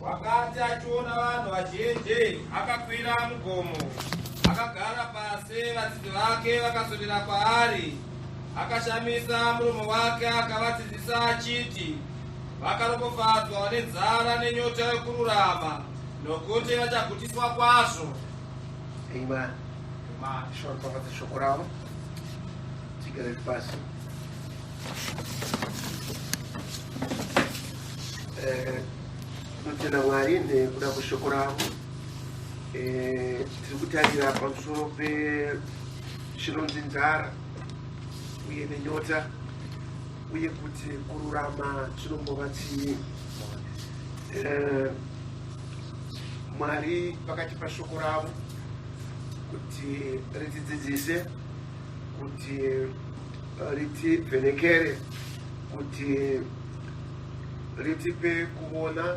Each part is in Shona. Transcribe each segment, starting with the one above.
wakati achiona vanhu vazhinji akakwira mugomo, akagara pasi, vadzidzi vake vakaswedera kwaari, akashamisa muromo wake akavadzidzisa achiti, vakaropafadzwa nenzara nenyota yokururama, nokuti vachagutiswa kwazvo. Amen. Short of the Shokorao. Tigre passo. Nutena mwari ne kuda kushokorao. Tirikutarira pamusoro pechinonzi nzara uye nenyota uye kuti kururama chinombova chii. Mwari pakatipa shoko ravo kuti ritidzidzise, kuti ritivhenekere, kuti ritipe kuona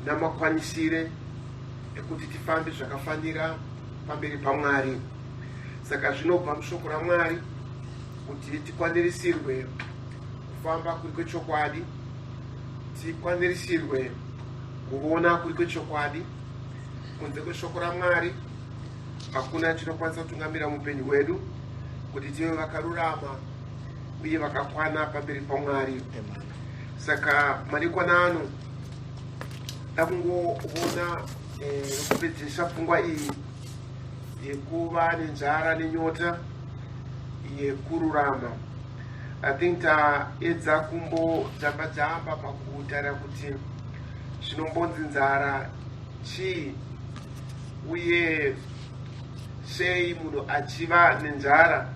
namakwanisire ekuti tifambe zvakafanira pamberi paMwari. Saka zvinobva mushoko raMwari kuti tikwanirisirwe kufamba kuri kwechokwadi, tikwanirisirwe kuona kuri kwechokwadi. Kunze kweshoko raMwari hakuna chinokwanisa kutungamira mupenyu hwedu kuti tive vakarurama uye vakakwana pamberi paMwari. Saka madekwana ano takungoona nokupedzesa pfungwa iyi yekuva nenzara nenyota yekururama. I think taedza kumbojamba pakutarira kuti zvinombonzi nzara chii uye sei munhu achiva nenzara.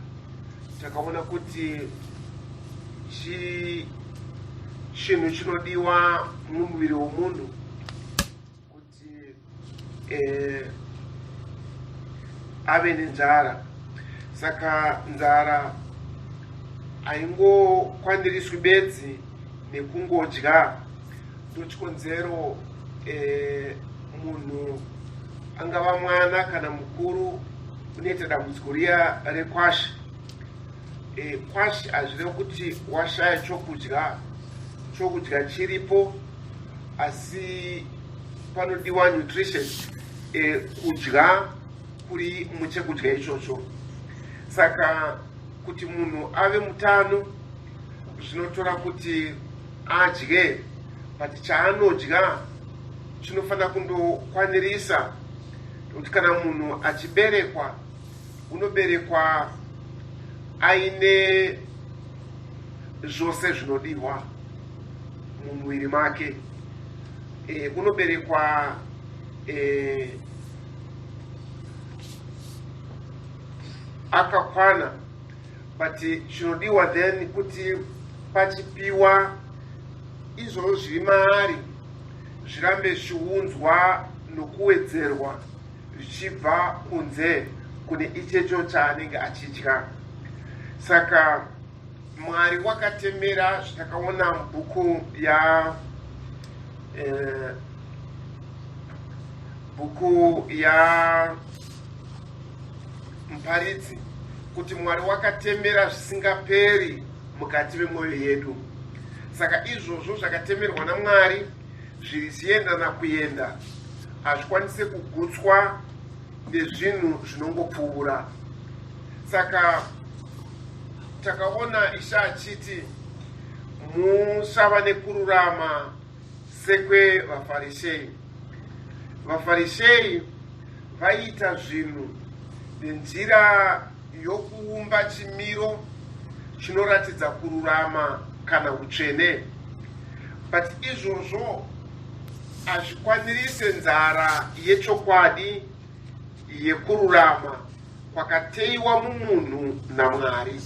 Takaona kuti chinhu chinodiwa mumuviri womunhu kuti ave nenzara. Saka nzara haingokwaniriswi bedzi nekungodya. Ndochikonzero munhu angava mwana kana mukuru unoita dambudziko riya rekwashi. Kwashi hazvirevi kuti washaya chokudya chiripo, asi panodiwa nutrition kudya kuri muchekudya ichocho. Saka kuti munhu ave mutano zvinotora kuti adye, but chaanodya chinofanira kundokwanirisa. Kuti kana munhu achiberekwa unoberekwa aine zvose zvinodiwa mumuviri make. Unoberekwa akakwana, but chinodiwa then kuti pachipiwa izvozvo zviri maari zvirambe zviunzwa nokuwedzerwa zvichibva kunze kune ichecho chaanenge achidya. Saka Mwari wakatemera zvatakaona mubhuku ya Muparidzi kuti Mwari wakatemera zvisingaperi mukati memwoyo yedu. Saka izvozvo zvakatemerwa naMwari zviri zviendana kuenda, hazvikwanise kugutswa nezvinhu zvinongopfuura. Saka takaona Ishe achiti musava nekururama sekwevaFarishei. VaFarishei vaiita zvinhu nenzira yokuumba chimiro chinoratidza kururama kana utsvene, but izvozvo hazvikwanirise nzara yechokwadi yekururama kwakateyiwa mumunhu naMwari.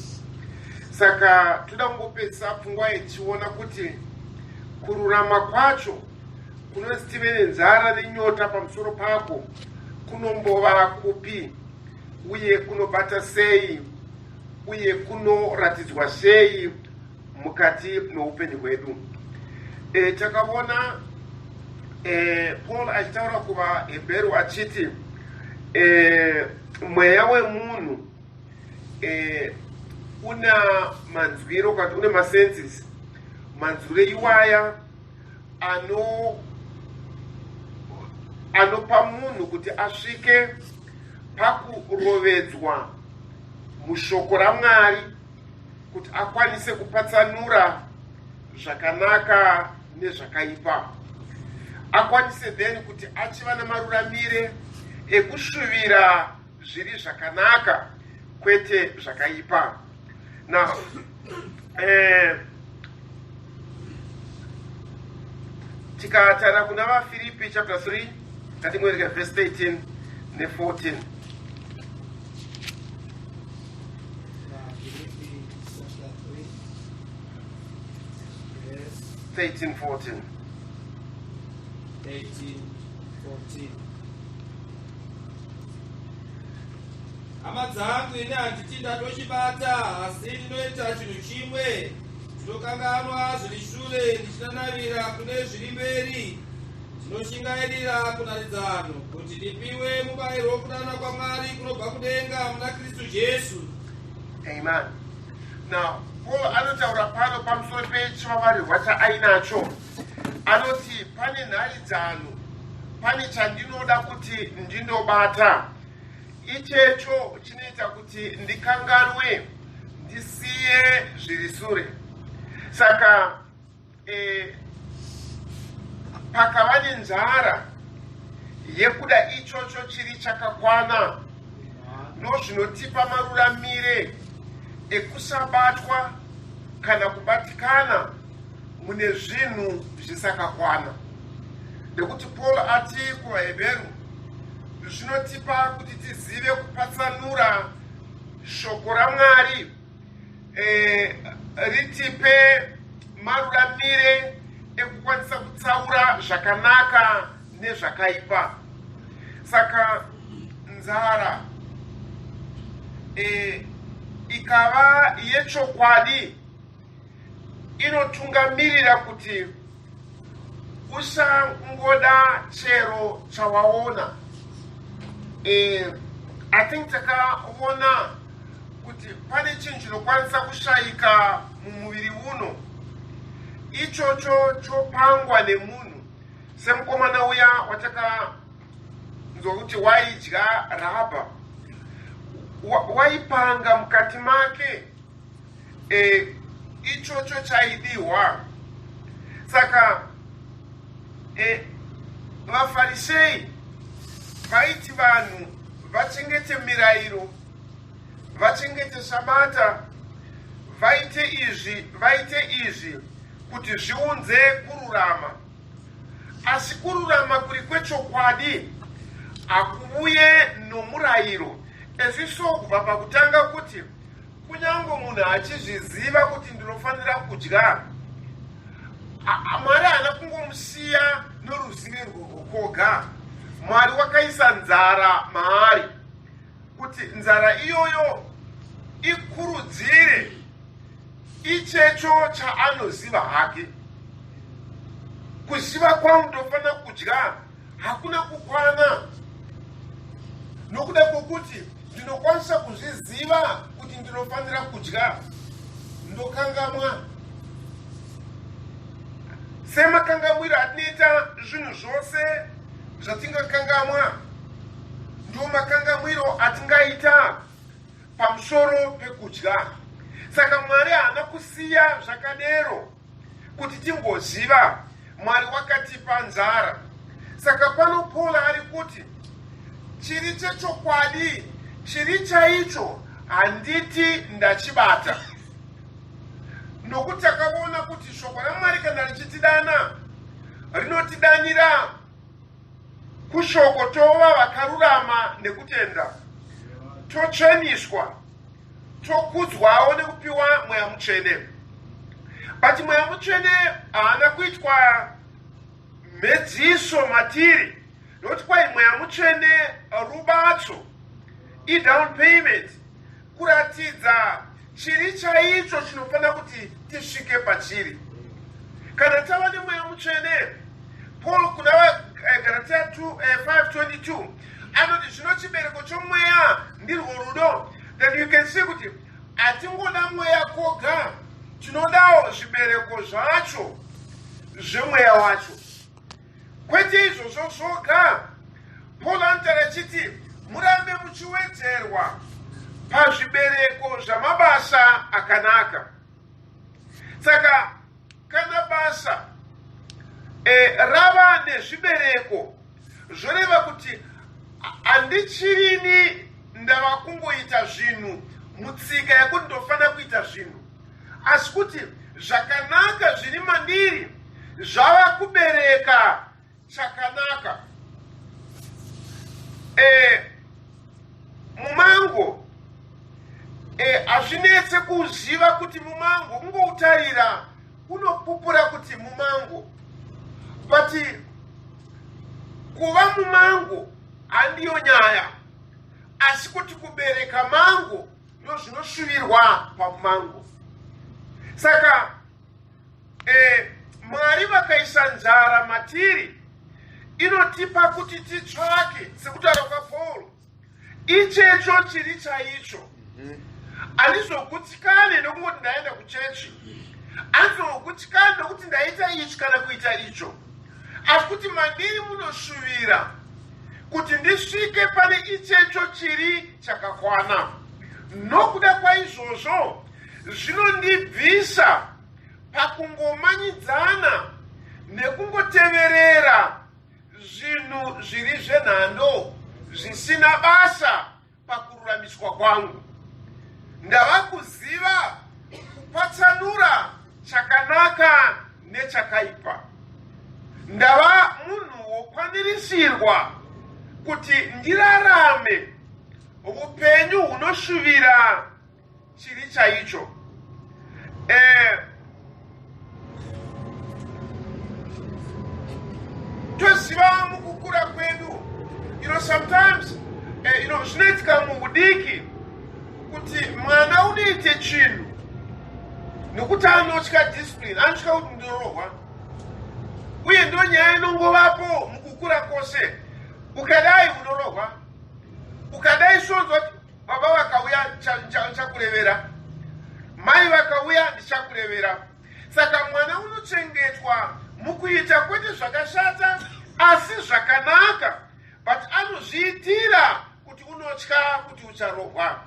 Saka toda kungopedzisa pfungwa yechiona kuti kururama kwacho kunonzi tive nenzara nenyota pamusoro pako kunombova kupi, uye kunobata sei, uye kunoratidzwa sei mukati meupenyu hwedu. Takaona Paul achitaura kuvaHebheru achiti mweya wemunhu una manzwiro, kana une masenses, manzwiro iwaya anopa munhu kuti asvike pakurovedzwa mushoko raMwari kuti akwanise kupatsanura zvakanaka nezvakaipa, akwanise then kuti achiva namaruramire ekushuvira zviri zvakanaka kwete zvakaipa. Now, tikatara kuna vaFilipi chapter 3 ngatingoereka verse 13 ne14. 13, 14. 13, 14. Hama dzangu ini handiti ndatochibata, asi ndinoita chinhu chimwe, ndinokanganwa zviri shure ndichinanavira kune zviri mberi, ndinoshingairira kunaridzano kuti ndipiwe mubayiro wokudana kwaMwari kunobva kudenga muna Kristu Jesu. Amen. Now, Paul anotaura pano pamusoro pechivavarirwa chaainacho. Anoti pane nharidzano, pane chandinoda kuti ndindobata. Ichecho chinoita kuti ndikanganwe, ndisiye zviri sure. Saka pakava nenzara yekuda ichocho chiri chakakwana, ndozvinotipa maruramire ekusabatwa kana kubatikana mune zvinhu zvisakakwana. Ndekuti Paul ati kuvaHebheru zvinotipa kuti tizive kupatsanura shoko raMwari, ritipe maruramire ekukwanisa kutsaura zvakanaka nezvakaipa. Saka nzara ikava yechokwadi inotungamirira kuti usangoda chero chawaona. I think takaona kuti pane chinhu chinokwanisa kushayika mumuviri uno, ichocho chopangwa nemunhu, semukomana uya watakanzwa kuti waidya raba, waipanga mukati make, ichocho chaidiwa. Saka vaFarisei vaiti vanhu vachengete mirayiro, vachengete Sabata, vaite izvi kuti zviunze kururama. Asi kururama kuri kwechokwadi hakuuye nomurayiro. Ezviso kubva pakutanga kuti kunyange munhu achizviziva kuti ndinofanira kudya, Mwari haana kungomusiya noruzivo rwokoga. Mwari wakaisa nzara maari kuti nzara iyoyo ikurudzire ichecho chaanoziva hake. Kuziva kwangu ndofanira kudya hakuna kukwana, nokuda kwokuti ndinokwanisa kuzviziva kuti ndinofanira kudya, ndokangamwa. Semakangamwiro atinoita zvinhu zvose zvatingakangamwa, ndo makangamwiro atingaita pamusoro pekudya. Saka Mwari haana kusiya zvakadero kuti tingoziva. Mwari wakatipa nzara. Saka pano Paul ari kuti chiri chechokwadi, chiri chaicho handiti ndachibata. Nokuti takaona kuti shoko raMwari kana richitidana, rinotidanira kushoko tova vakarurama nekutenda, totsveniswa, tokudzwawo nekupiwa Mweya Mutsvene. But Mweya Mutsvene haana kuitwa mhedziso matiri, nokuti kwai Mweya Mutsvene rubatso, down payment, kuratidza chiri chaicho chinofanira kuti tisvike pachiri. Kana tava neMweya Mutsvene, Paul kuna Galatia 5:22 anoti zvino chibereko chomweya ndirwo rudo. Then you can see kuti hatingoda mweya koga, tinodawo zvibereko zvacho zvemweya wacho. Kwete izvozvo zvoga, Paul antarachiti murambe muchiwedzerwa pazvibereko zvamabasa akanaka. Saka kana basa rava nezvibereko zvoreva kuti handichirini ndava kungoita zvinhu mutsika yekuti ndofana kuita zvinhu, asi kuti zvakanaka zviri mandiri zvava kubereka chakanaka. Mumango hazvinetse kuziva kuti mumango, kungoutarira kunopupura kuti mumango, but kuva mumango handiyo nyaya, asi kuti kubereka mango ndozvinoshuvirwa pamumango. Saka Mwari vakaisa nzara matiri inotipa kuti titsvake, sekutaura kwaPauro, ichecho chiri chaicho. Handizogutsikane nokungoti ndaenda kuchechi, handizogutsikane nokuti ndaita ichi kana kuita icho, asi kuti mandiri munoshuvira kuti ndisvike pane ichecho chiri chakakwana. Nokuda kwaizvozvo zvinondibvisa pakungomanyidzana nekungoteverera zvinhu zviri zvenhando zvisina basa pakururamiswa kwangu. Ndava kuziva kupatsanura chakanaka nechakaipa. Ndava munhu wokwanirisirwa kuti ndirarame upenyu hunoshuvira chiri chaicho. Toziva mukukura kwedu, sometimes zvinoitika muudiki kuti mwana unoite chinhu nokuti anotya discipline, anotya kuti ndinorohwa, uye ndo nyaya inongovapo mukukura kwose. Ukadai unorohwa, ukadai sonzwa kuti baba vakauya ndichakurevera, mai vakauya ndichakurevera. Saka mwana unochengetwa mukuita kwete zvakashata asi zvakanaka, but anozviitira kuti unotya kuti ucharohwa.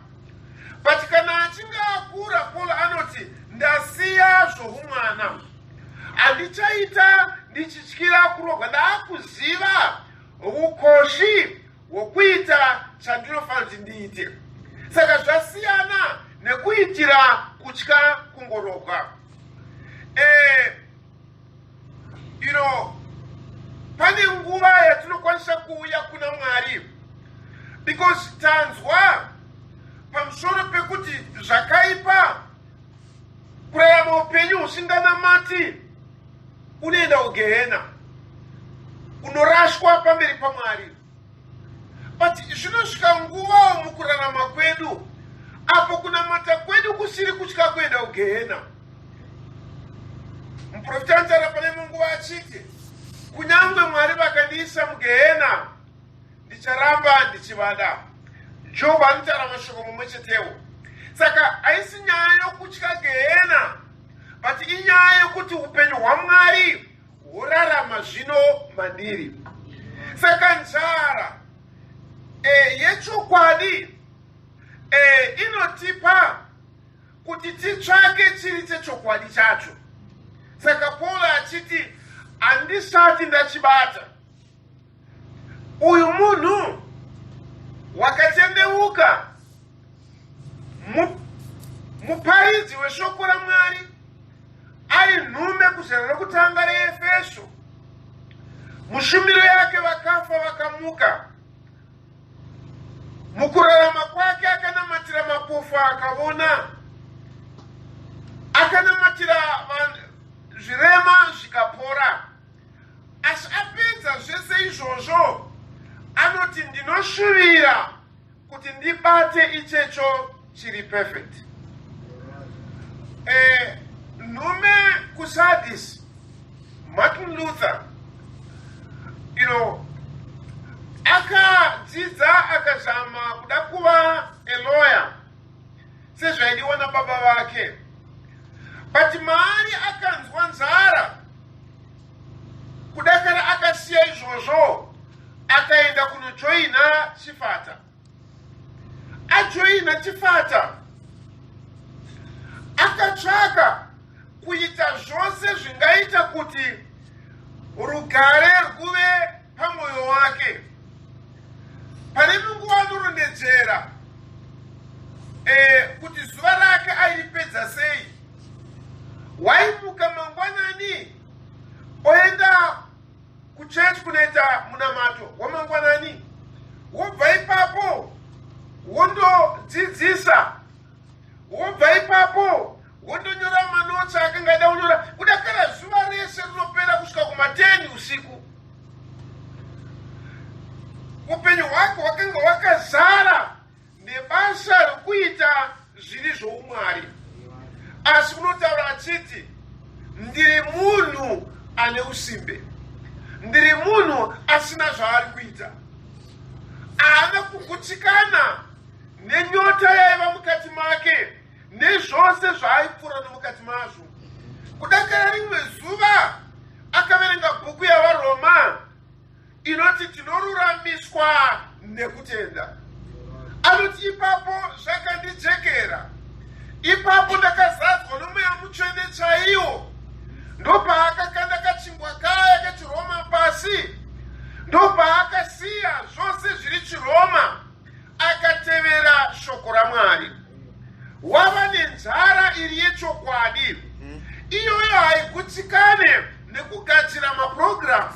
But kana achinge akura, Paul anoti ndasiya zvoumwana, handichaita ndichityira kurohwa, ndaakuziva ukoshi hwokuita chandinofanira kuti ndiite. Saka zvasiyana nekuitira kutya kungorohwa. Pane nguva yatinokwanisa kuuya kuna Mwari because tanzwa pamusoro pekuti zvakaipa, kurarama upenyu husinganamati, unoenda kugehena, unorashwa pamberi paMwari. But zvinosvika nguva mukurarama kwedu apo kunamata kwedu kusiri kutya kuenda kugehena. Muprofita anotara pane munguva achiti, kunyangwe Mwari vakandiisa mugehena ndicharamba ndichivada. Job anotara mashoko mumwe chetewo. Saka haisi nyaya yokutya gehena, but inyaya yokuti upenyu hwaMwari hworarama zvino mandiri. Saka nzara yechokwadi inotipa kuti titsvake chiri chechokwadi chacho. Saka Paul achiti handisati ndachibata. Uyu munhu wakatendeuka, muparidzi weshoko raMwari, ari nhume kuzera rokutanga reEfeso. Mushumiro yake vakafa vakamuka. Mukurarama kwake akanamatira mapofu akaona, akanamatira zvirema zvikapora. Asi apedza zvese izvozvo anoti ndinoshuvira kuti ndibate ichecho chiri perfect. Nhume kuSardis, Martin Luther, akadzidza akazama kuda kuva lawyer sezvaidiwa nababa vake, but maari akanzwa nzara, kudakara akasiya izvozvo akaenda kunojoina akachifata akatsvaka kuita zvose zvingaita kuti rugare rwuve pamwoyo wake. Pane munguva anorondedzera kuti zuva rake airipedza sei. Waimuka mangwanani oenda kuchechi kunoita munamato wamangwanani, wobva ipapo wondodzidzisa, wobva ipapo wondonyora manotsi akanga aida kunyora, kudakara zuva rese rinopera kusvika kuma10 usiku. Upenyu hwake hwakanga hwakazara nebasa rekuita zviri zvoumwari. Asi unotaura achiti ndiri munhu ane usimbe, ndiri munhu asina zvaari kuita. Haana kugutsikana nenyota yaiva mukati make nezvose zvaaipfuura nomukati mazvo. Kudakara rimwe zuva akaverenga bhuku yavaRoma inoti tinoruramiswa nekutenda. Anoti ipapo zvakandijekera, ipapo ndakazadzwa nomweya mutsvene chaiwo. Ndopaakakanda kachingwa kaya kechiroma pasi, ndopaakasiya zvose zviri chiroma akatevera shoko raMwari. Wava nenzara iri yechokwadi. Iyoyo haigutsikane nekugadzira mapurogiramu,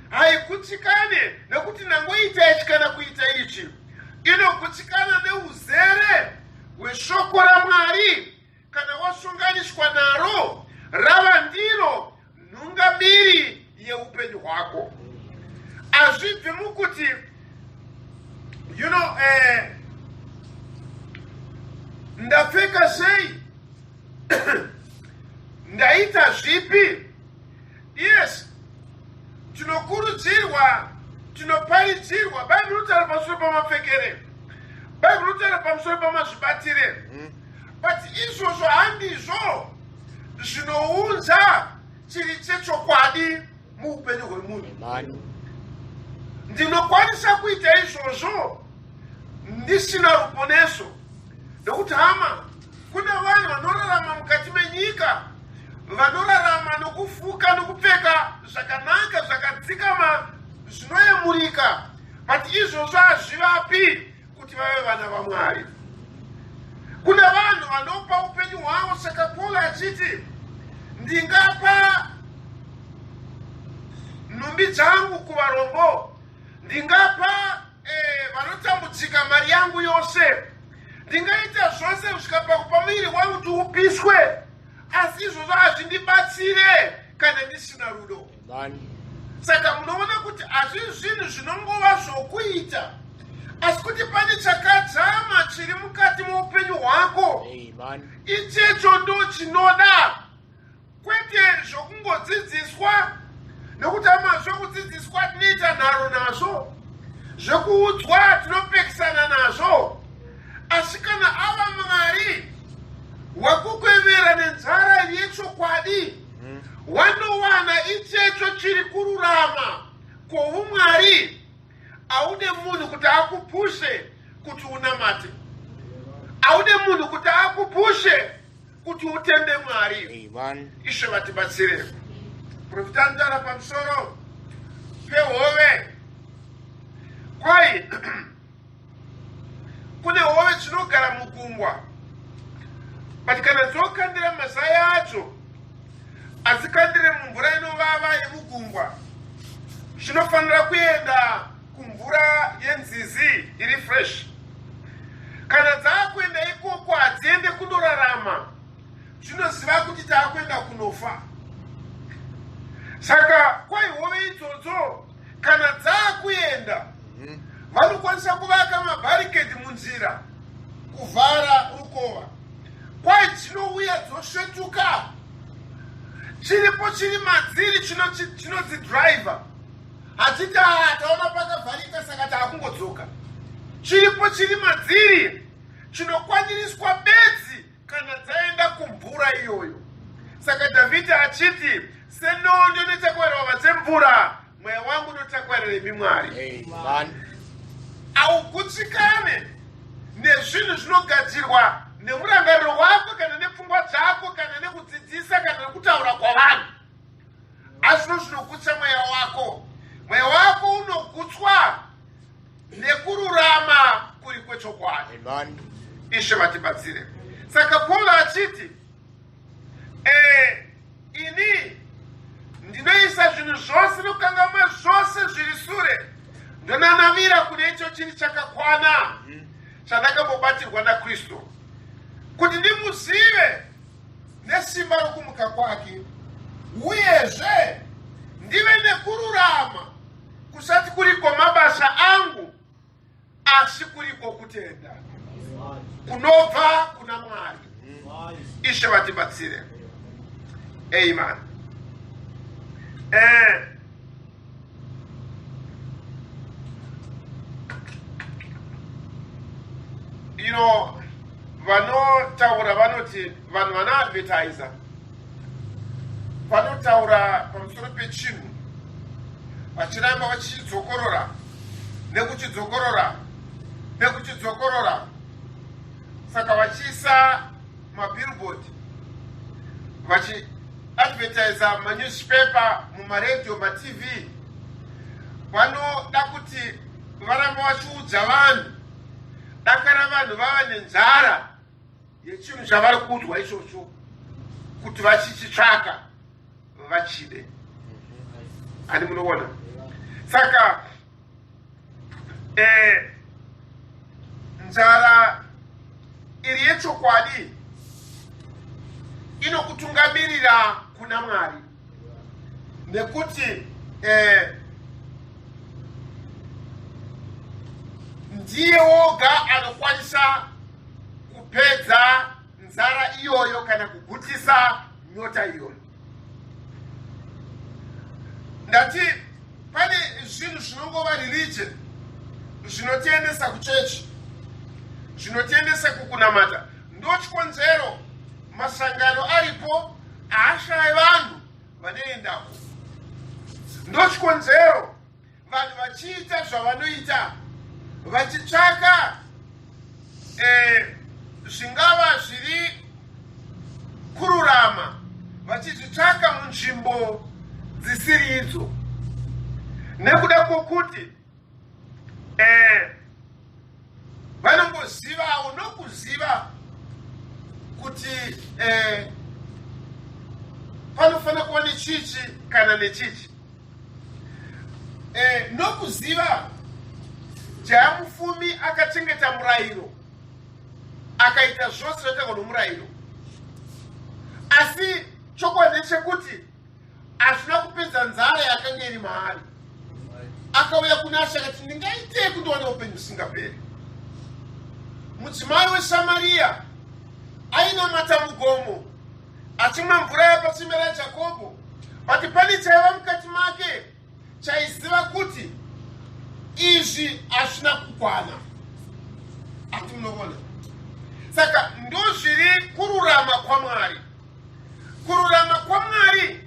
haigutsikane nekuti nangoita ichi kana kuita ichi. Inogutsikana neuzere hweshoko raMwari. Kana wasunganiswa naro, rava ndiro nhungamiri yeupenyu hwako. Hazvibvi mukuti ndapfeka sei, ndaita zvipi. Yes, tinokurudzirwa, tinoparidzirwa. Bhaibheri rinotaura pamusoro pamapfekere, Bhaibheri rinotaura pamusoro pamazvibatire. But izvozvo handizvo zvinounza chiri chechokwadi muupenyu hwemunhu. Ndinokwanisa kuita izvozvo ndisina ruponeso. Nokuti hama, kuna vanhu vanorarama mukati menyika, vanorarama nokufuka nokupfeka zvakanaka zvakadzikama zvinoyemurika, but izvozvo hazvivapi kuti vave vana vaMwari. Kuna vanhu vanopa upenyu hwavo. Saka Paul achiti ndingapa nhumbi dzangu kuvarombo, ndingapa vanotambudzika mari yangu yose, ndingaita zvose kusvika pakupa muviri wangu kuti upiswe, asi izvozvo hazvindibatsire kana ndisina rudo. Saka munoona kuti hazvisi zvinhu zvinongova zvokuita, asi kuti pane chakadzama chiri mukati muupenyu hwako. Ichecho ndo chinoda, kwete zvokungodzidziswa. Nokuti ama zvokudzidziswa tinoita nharo nazvo, zvokuudzwa tinopekisana nazvo. Asi kana ava Mwari wakukwevera nenzara yechokwadi, wanowana ichecho chiri kururama kwoumwari. Aude munhu kuti akupushe kuti unamate, aude munhu kuti akupushe kuti utende Mwari. Ishe vatibatsire. Profita anotaura pamusoro pehove. Kwai kune hove dzinogara mugungwa, but kana dzokandira mazaya acho adzikandire mumvura inovava yemugungwa, zvinofanira kuenda kumvura yenzizi iri fresh. Kana dzaakuenda ikoko hadziende kundorarama, zvinoziva kuti taakuenda kunofa. Saka kwai hove idzodzo kana dzaakuenda, vanokwanisa kuvaka mabharikedi munzira kuvhara rukova. Kwai dzinouya dzosvetuka, chiripo chiri madziri chinodzidhiraivha. Hachiti taona pakavharika saka taakungodzoka. Chiripo chiri madziri chinokwaniriswa bedzi kana dzaenda kumvura iyoyo. Saka Dhavhidhi achiti senondo inotakwarira vava dzemvura, mweya wangu unotakwarira imi Mwari. Augutsikane nezvinhu zvinogadzirwa nemurangariro wako kana nepfungwa dzako kana nekudzidzisa kana nekutaura kwavanhu, asi zvinogutsa mweya wako. Mweya wako unogutswa nekururama kuri kwechokwadi. Ishe vatibatsire. Saka Paulo achiti ini ndinoisa zvinhu zvose nokukanganwa zvose zviri sure, ndonanavira kune icho chiri chakakwana chandakambobatirwa naKristu, kuti ndimuzive nesimba rokumuka kwake, uyezve ndive nekururama kusati kuriko mabasa angu, asi kuriko kutenda kunobva kuna Mwari. Ishe vatibatsire. Amen. You know, vanotaura vanoti vanhu vanoadvertisa vanotaura pamusoro pechinhu vachiramba vachidzokorora nekuchidzokorora. Saka vachiisa mabillboard, vachiadvertisa manewspaper, mumaredhiyo, matv, vanoda kuti varamba vachiudza vanhu dakara vanhu vava nenzara yechinhu chavari kuudzwa ichocho, kuti vachichitsvaka vachide. Ani munoona? Saka nzara iri yechokwadi inokutungamirira kuna Mwari, nekuti ndiye woga anokwanisa kupedza nzara iyoyo kana kugutisa nyota iyoyo. Ndati pane zvinhu zvinongova religion zvinotiendesa kuchechi, zvinotiendesa kukunamata. Ndochikonzero masangano aripo haashayi vanhu vanoendako. Ndochikonzero vanhu vachiita zvavanoita, vachitsvaka zvingava zviri kururama, vachizvitsvaka munzvimbo dzisiri idzo, nekuda kwokuti vanongozivawo nokuziva kuti panofanira kuva nechichi kana nechichi, nokuziva jaya mufumi akachengeta murayiro, akaita zvose zvinoitwa nomurayiro, asi chokwadi chekuti hazvina kupedza nzara yakanga iri maari. Akauya kuna She akati ndingaitei kuti wane upenyu husingaperi. Mudzimai weSamaria ainamata mugomo achimwa mvura yapatsime raJakobho, pati pane chaiva mukati make chaiziva kuti izvi hazvina kukwana. Ati munoona? Saka ndo zviri kururama kwaMwari. Kururama kwaMwari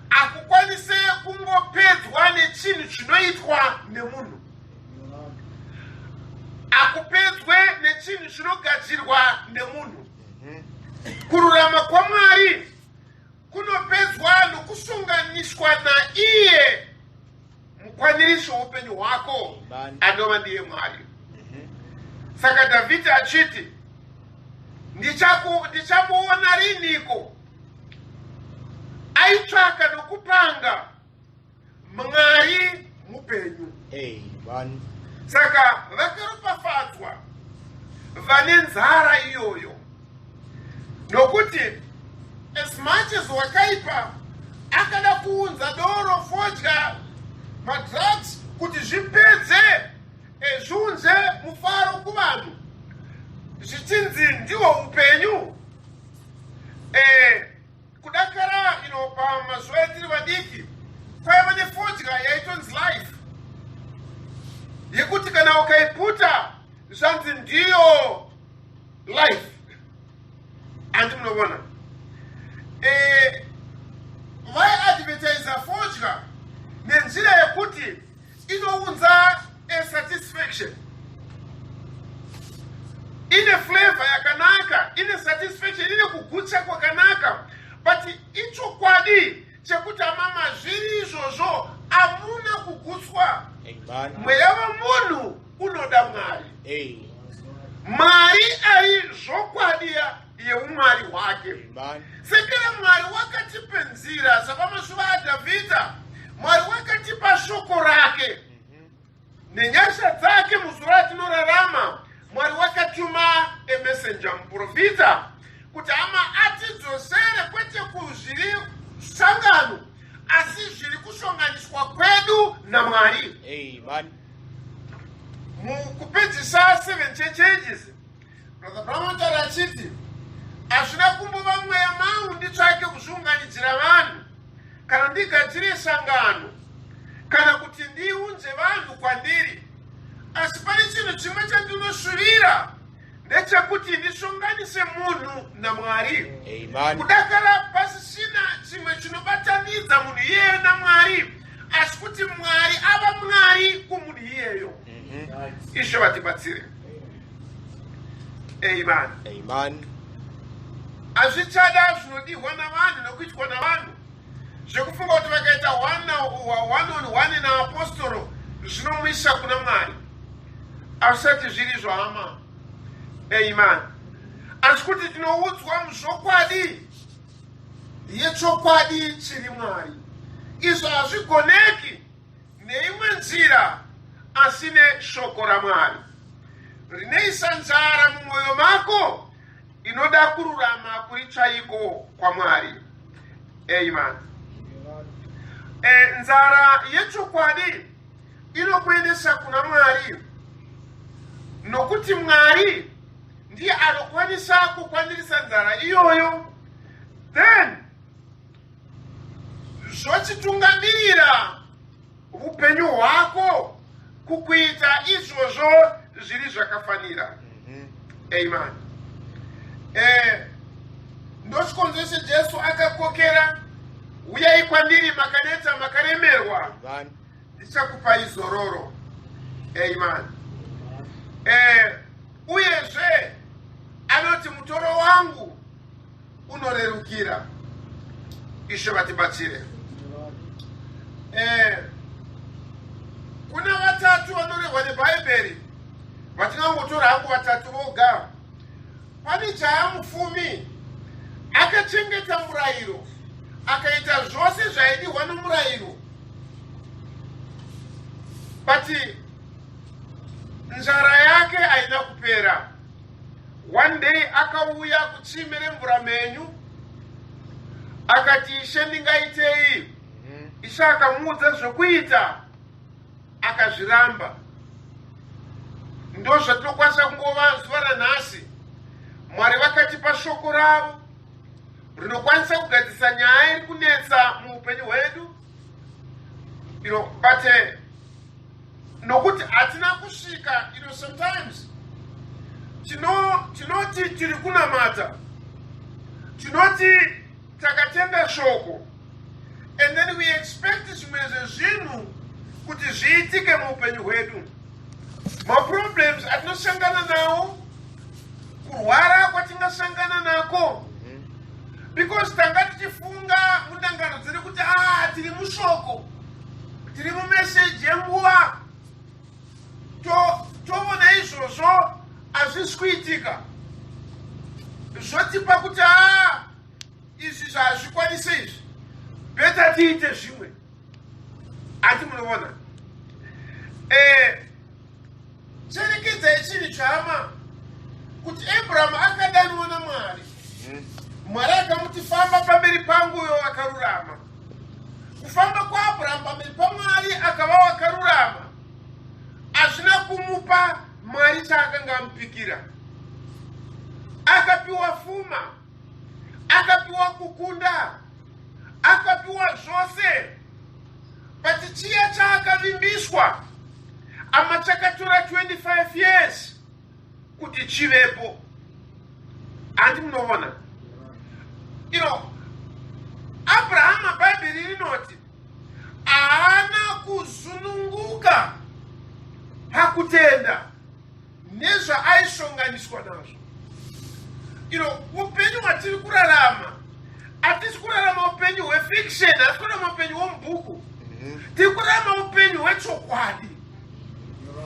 hakukwanise kungopedzwa nechinhu chinoitwa nemunhu, hakupedzwe nechinhu chinogadzirwa nemunhu. Kururama kwaMwari kunopedzwa nokusunganiswa naiye mukwaniriso woupenyu hwako, anova ndiye Mwari. Saka Dhavhidhi achiti ndichamuona riniko, aitsvaka nokupanga Mwari mupenyu. Saka vakaropafadzwa vane nzara iyoyo, nokuti as much as wakaipa akada kuunza doro, fodya, madrugs kuti zvipedze zviunze mufaro kuvanhu, zvichinzi ndiwo upenyu, kudakara pamazuva etiri vadiki kwaiva nefodya yaitonzi life, yekuti kana ukaiputa zvanzi ndiyo life. Andi munoona vaiadvertisa fodya nenzira yekuti inounza satisfaction. ine flavor yakanaka, ine satisfaction, ine kugutsa kwakanaka, but ichokwadi chekuti amama zviri izvozvo amuna kugutswa. Mweya wemunhu unoda Mwari. Mwari ari zvokwadi yeumwari hwake. Sekera Mwari wakatipa nzira sapamazuva aDhavhidha. Mwari wakatipa shoko rake nenyasha dzake muzuva ratinorarama. Mwari wakatuma messenger, muprofita, kuti atidzosere kwete kuzviri sangano asi zviri kushonganiswa kwedu naMwari. Mukupedzisa 7 churches, Brother Brown achiti hazvina kumbova mweya mangu nditsvake kuzviunganidzira vanhu kana ndigadzire sangano kana kuti ndiunze vanhu kwandiri, asi pane chinhu chimwe chandinosvivira ndechekuti ndishonganise munhu naMwari. Kudakara pasisina chimwe chinobatanidza munhu iyeye naMwari, asi kuti Mwari ava Mwari kumunhu iyeyo. Ishe vatibatsire. Amen. Hazvichada zvinodiwa navanhu nokuitwa navanhu zvekufunga kuti vakaita one on one naapostoro zvinomwisa kuna Mwari. Hazvisati zviri zvahama. Amen. Asi kuti tinoudzwa muzvokwadi yechokwadi chiri Mwari. Izvo hazvigoneki neimwe nzira asi neshoko raMwari. Rineisa nzara mumwoyo mako inoda kururama kuri chaiko kwa Mwari. Amen. Nzara yechokwadi inokuendesa kuna Mwari nokuti Mwari ndiye anokwanisa kukwanirisa nzara iyoyo, then zvochitungamirira upenyu hwako kukuita izvozvo zviri zvakafanira. Amen. Ndochikonzese Jesu akakokera, uyai kwandiri makaneta makaremerwa, ndichakupai zororo. Amen. Uyezve anoti mutoro wangu unorerukira. Ishe vatibatsire. Kuna vatatu vanorehwa neBhaibheri, vatingangotora hangu vatatu voga. Pane jaya mufumi akachengeta murayiro, akaita zvose zvaidiwa nomurayiro, but nzara yake haina kupera. One day akauya kutsime remvura menyu, akati Ishe ndingaitei? Ishe akamuudza zvokuita, akazviramba. Ndo zvatinokwanisa kungova zuva ranhasi. Mwari vakatipa shoko ravo rinokwanisa kugadzisa nyaya iri kunetsa muupenyu hwedu. But nokuti hatina kusvika, sometimes tinoti tiri kunamata, tinoti takatenda shoko, and then we expect zvimwe zvezvinhu kuti zviitike muupenyu hwedu. Maproblems atinosangana nawo, kurwara kwatingasangana nako, because tanga tichifunga mundangano dziri kuti tiri mushoko, tiri mumeseji yenguva, toona izvozvo hazvisi kuitika, zvotipa kuti izvi zvazvikwanise izvi, beta tiite zvimwe. Ati munoona cherekedza ichinhu chama kuti Abraham akadanwa naMwari. Mwari akamuti famba pamberi pangu uyo wakarurama. Kufamba kwaAbraham pamberi paMwari akava wakarurama hazvina kumupa Mwari chaakanga amupikira. Akapiwa pfuma, akapiwa kukunda, akapiwa zvose, but chiya chaakavimbiswa chakatora 25 years kuti chivepo. Handi munoona, Abraham Bhaibheri rinoti haana kuzununguka pakutenda nezvaaishonganiswa nazvo. fiction asikurama upenyu womubhuku tirikurama upenyu hwechokwadi.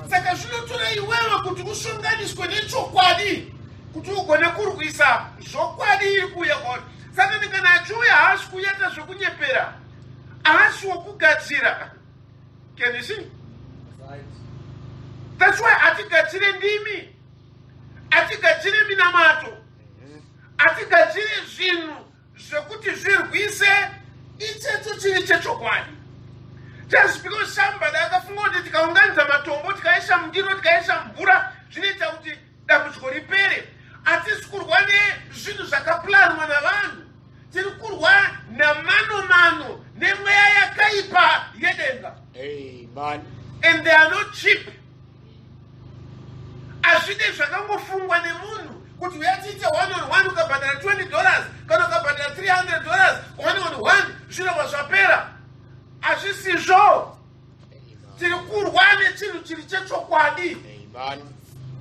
Saka zvinotora iwewe kuti ushonganiswe nechokwadi kuti ugone kurwisa zvokwadi iri kuuya kwauri. Saka kana achiuya haasi kuita zvekunyepera, haasi wokugadzira. Can you see? That's why atigadzire ndimi, atigadzire minamato, atigadzire zvinhu zvekuti zvirwise ichecho chiri chechokwadi. Just because somebody akafunga kuti tikaunganidza matombo tikaisa mundiro tikaisa mvura zvinoita kuti dambudziko ripere. Hatisi kurwa nezvinhu zvakaplanwa navanhu, tiri kurwa namano nemweya yakaipa yedenga. Amen. And they are not cheap. Azvide zvakangofungwa nemunhu kuti uyatiite 1-on-1 ukabhadhara $20 kana ukabhadhara $300 1-on-1 zvinobva zvapera. Hazvisizvo. Tiri kurwa nechinhu chiri chechokwadi.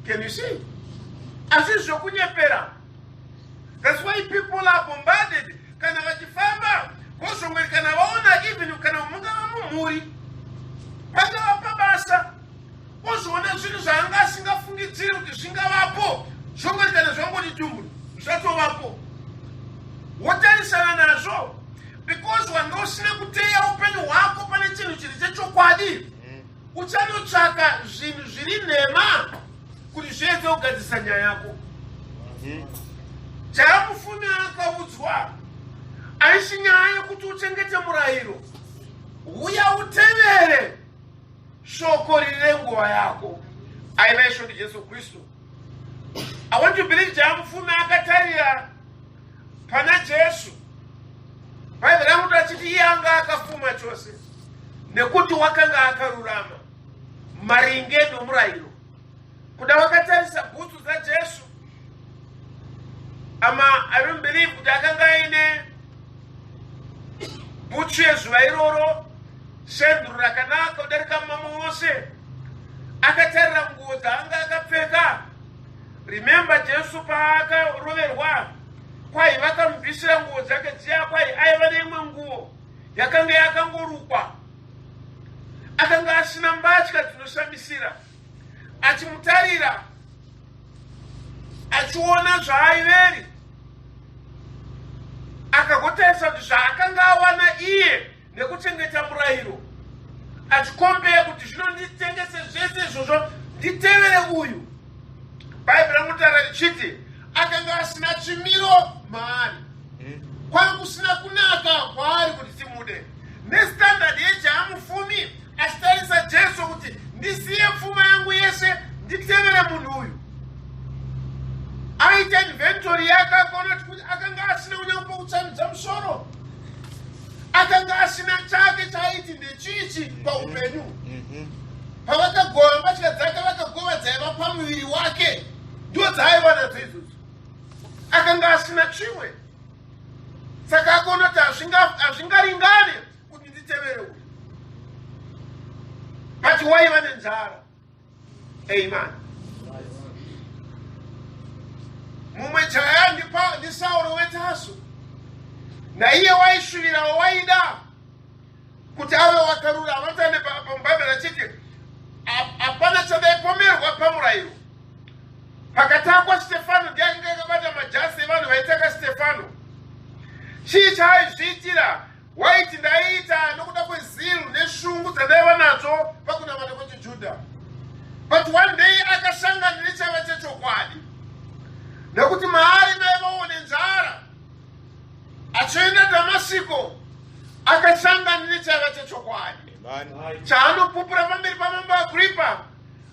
Can you see? Hazvisi zvokunyepera. That's why people are bombarded. Kana vachifamba vozvongweri kana vaona even kana mungava mumhuri pangava pabasa vozviona zvinhu zvaanga asingafungidziri kuti zvingavapo zvongweri kana zvangoti tumburi zvatovapo wotarisana nazvo because wanga usina kuteya upenyu hwako pane chinhu chiri chechokwadi. Uchanotsvaka zvinhu zviri nhema kuti zviedze kugadzisa nyaya yako. Chaamufumi akaudzwa haisi nyaya yekuti uchengete murayiro, uya utevere shoko riri renguva yako. Aiva ishoko Jesu Kristu. I want to believe chaamufumi akatarira pana Jesu. Bhaibheri rangu rachiti iye anga akafuma chose nekuti wakanga akarurama maringe nomurayiro. Kuda wakatarisa bhutsu dzaJesu, I don't believe kuti akanga aine bhutsu yezuva iroro senduru rakanaka kudarika mumwe wose. Akatarira nguo dzaanga akapfeka. Remember Jesu paakaroverwa kwai vakamubvisira nguo dzake dziya, kwai aiva neimwe nguo yakanga yakangorukwa. Akanga asina mbatya dzinoshamisira, achimutarira achiona zvaaiveri, akagotarisa kuti zvaakanga awana iye nekuchengeta murayiro, achikombeya kuti zvinonditengese zvese izvozvo nditevere uyu. Bhaibheri rinotara richiti akanga asina chimiro maari, kwanga kusina kunaka kwaari kuti timude. Nestandard yechaamufumi achitarisa Jesu kuti ndisiye pfuma yangu yese nditevere munhu uyu. Aita inventory yake akaona kuti akanga asina unyango pokutsamidza musoro, akanga asina chake chaiti ndechichi paupenyu. Pavakagova mbatya dzake vakagova dzaiva pamuviri wake ndo dzaiva nadzo idzodzo. Akanga asina chimwe. Saka akaona kuti hazvingaringane kuti nditevere uyu. But waiva nenzara. Amen. Mumwe jaya ndiSauro weTaso, naiye waisvivirawo waida kuti ave wakarurama. Tane pamubhaibheri achiti hapana chadaipomerwa pamurayiro. Pakatakwa Stefano ndiakanga akabata majasi evanhu vaitaka Stefano. Chii chaaizviitira? Waiti ndaiita nokuda kweziru neshungu dzandaiva nadzo pakunamata kwechiJudha. But one day akasangana nechava chechokwadi, nekuti maari maivawo nenzara. Achienda Dhamasiko akasangana nechava chechokwadi. Chaanopupura pamberi pamambo Agripa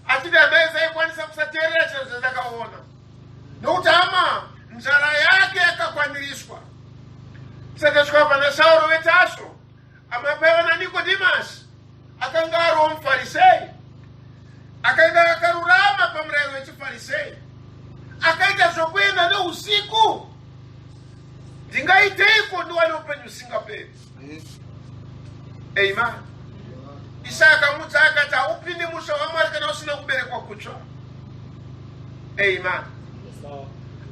achiti handaisaikwanisa kusateerera chero zvandakaona, nokuti ama nzara yake yakakwaniriswa. Saka svika pana Sauro weTaso amapaiva naNikodimasi, akanga ariwo muFarisei, akanga akarurama pamurayiro wechiFarisei, akaita zvokuenda neusiku. Ndingaiteiko ndiwane upenyu usingaperi? Amen. Isaka akamudza akati haupindi musha waMwari kana usina kuberekwa kutsva. Amen.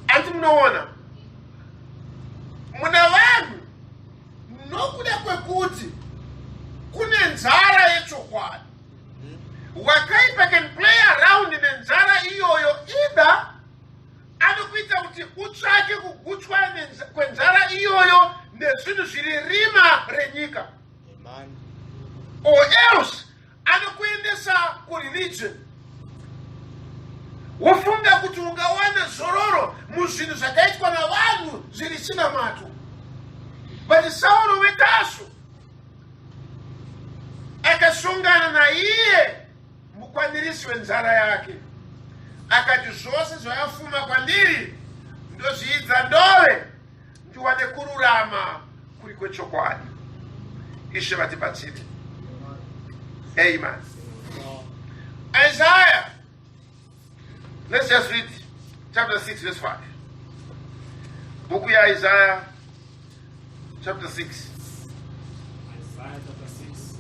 Anti munoona muna vanhu nokuda kwekuti kune nzara yechokwadi. Wakaipa can play around nenzara iyoyo, either anokuita kuti utsvake kugutswa kwenzara iyoyo nezvinhu zviri rima renyika, or else anokuendesa kureligion. Wofunga kuti ungawana zororo muzvinhu zvakaitwa navanhu zviri chinamato. But Sauro weTarso akasungana na iye mukwanirisi wenzara yake, akati zvose zvayafuma kwandiri ndozviidza ndove ndiwane kururama kuri kwechokwadi. Ishe vatibatsire. Amen. Isaiah, let's just read chapter 6 verse 5. Book ya Isaiah chapter 6. Isaiah chapter 6.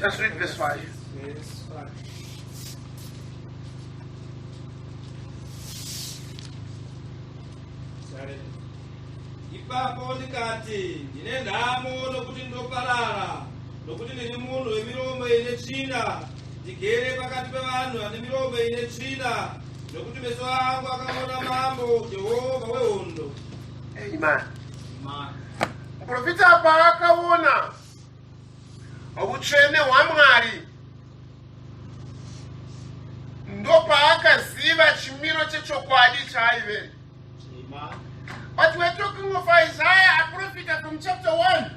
Just read verse 5. Verse 5. Sorry. Ipapo ndikati ndine nhamo nokuti ndoparara, nokuti ndiri munhu wemiromo ine tsvina, ndigere pakati pevanhu vane miromo ine tsvina, nokuti meso angu akaona mambo Jehovha wehondo. Amen. Muprofita apa akaona utsvene hwaMwari, ndopaakaziva chimiro chechokwadi chaaive. But we're talking of Isaiah, a prophet from chapter 1.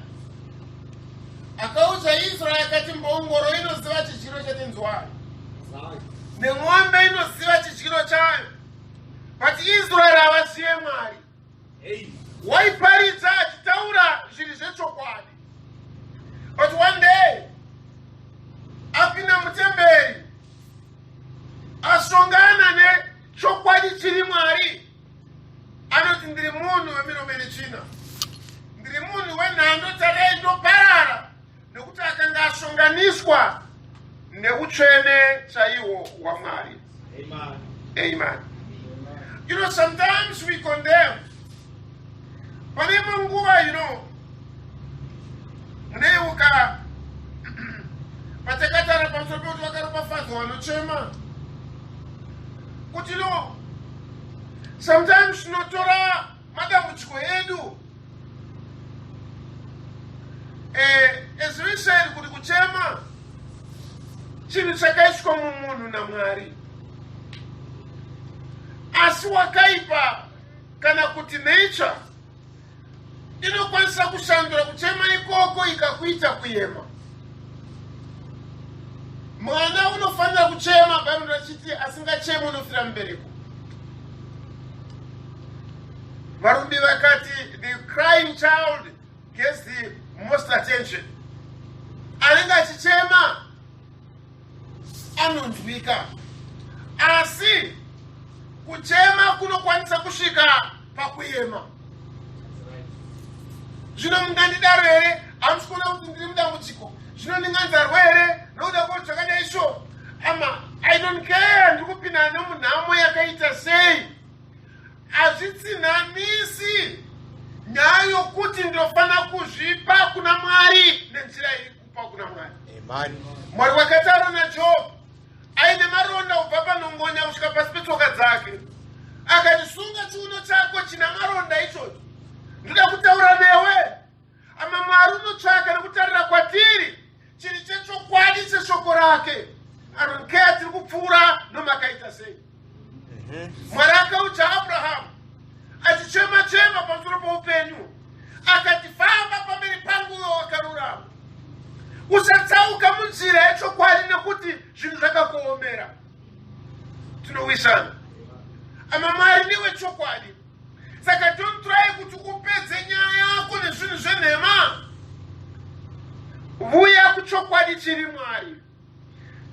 Akauza Israel akati mbongoro inoziva chidyiro chetenzwayo, nemwombe inoziva chidyiro chayo, but Israel havazive Mwari. Waiparidza achitaura zviri zvechokwadi. But one day, apinda mutemberi, asongana nechokwadi chiri Mwari, anoti ndiri munhu wemiromo ine tsvina, ndiri munhu wenhando tarei ndoparara, nekuti akanga asonganiswa neutsvene chaihwo hwaMwari. Amen. You know, sometimes we condemn. Pane manguva, you know, muneuka patakatara pamusoro pekuti vakaropafadzwa vanochema, kuti no, sometimes tinotora madambudziko edu as we said, kuti kuchema chinhu chakaiswa mumunhu naMwari, asi wakaipa kana kuti nature inokwanisa kushandura kuchema ikoko ikakuita kuyema. Mwana unofanira kuchema, Biblia rachiti asingachema unofira mubereko. Varumbi vakati the crying child gets the most attention. Anenge achichema anonzwika, asi kuchema kunokwanisa kusvika pakuyema. Zvino mungandidaro here? Hamusi kuona kuti ndiri mudambudziko, zvino ndinganzarwa here nokuda kwekuti zvakadai so? I don't care ndiri kupinda nemunhamo yakaita sei. Hazvitsinhanisi nyaya yokuti ndinofanira kuzvipa kuna Mwari nenzira iri kupa kuna Mwari. Mwari wakataura naJobho aine maronda kubva panhongonya kusvika pasi petsoka dzake, akati sunga chiuno chako china maronda ichocho, ndoda kutaura newe. Mwari unotsvaka nekutarira kwatiri chiri chechokwadi cheshoko rake. I don't care tiri kupfuura nomakaita sei. Mwari akaudza Abrahamu achichema-chema pamusoro poupenyu, akati famba pamberi pangu iwe wakarurama, usatsauka munzira yechokwadi nekuti zvinhu zvakakuomera. Tinowisana. Mwari ndiwe chokwadi. Saka don't try kuti upedze nyaya yako nezvinhu zvenhema. Vuya kuchokwadi chiri Mwari.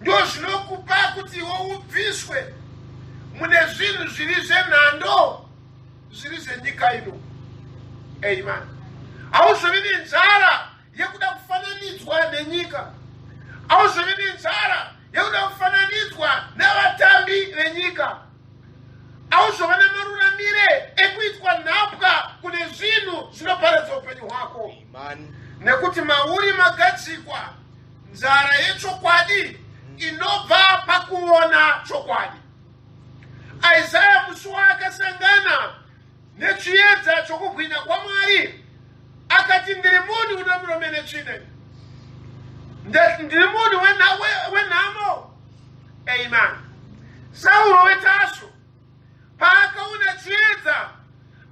Ndo zvinokupa kuti iwe ubviswe mune zvinhu zviri zvenhando, zviri zvenyika ino. Amen. Hauzovi nenzara yekuda kufananidzwa nenyika. Hauzovi nenzara yekuda kufananidzwa nevatambi venyika. ekuitwa nhapwa kune zvinhu zvinoparadza upenyu hwako. Amen. Nekuti mauri magadzikwa nzara yechokwadi inobva pakuona chokwadi. Isaya musi waakasangana nechiedza chokubwinya kwaMwari akati ndiri munhu une muromo netsvina, ndiri munhu wenhamo. Amen. Sauro weTaso paakaona chiedza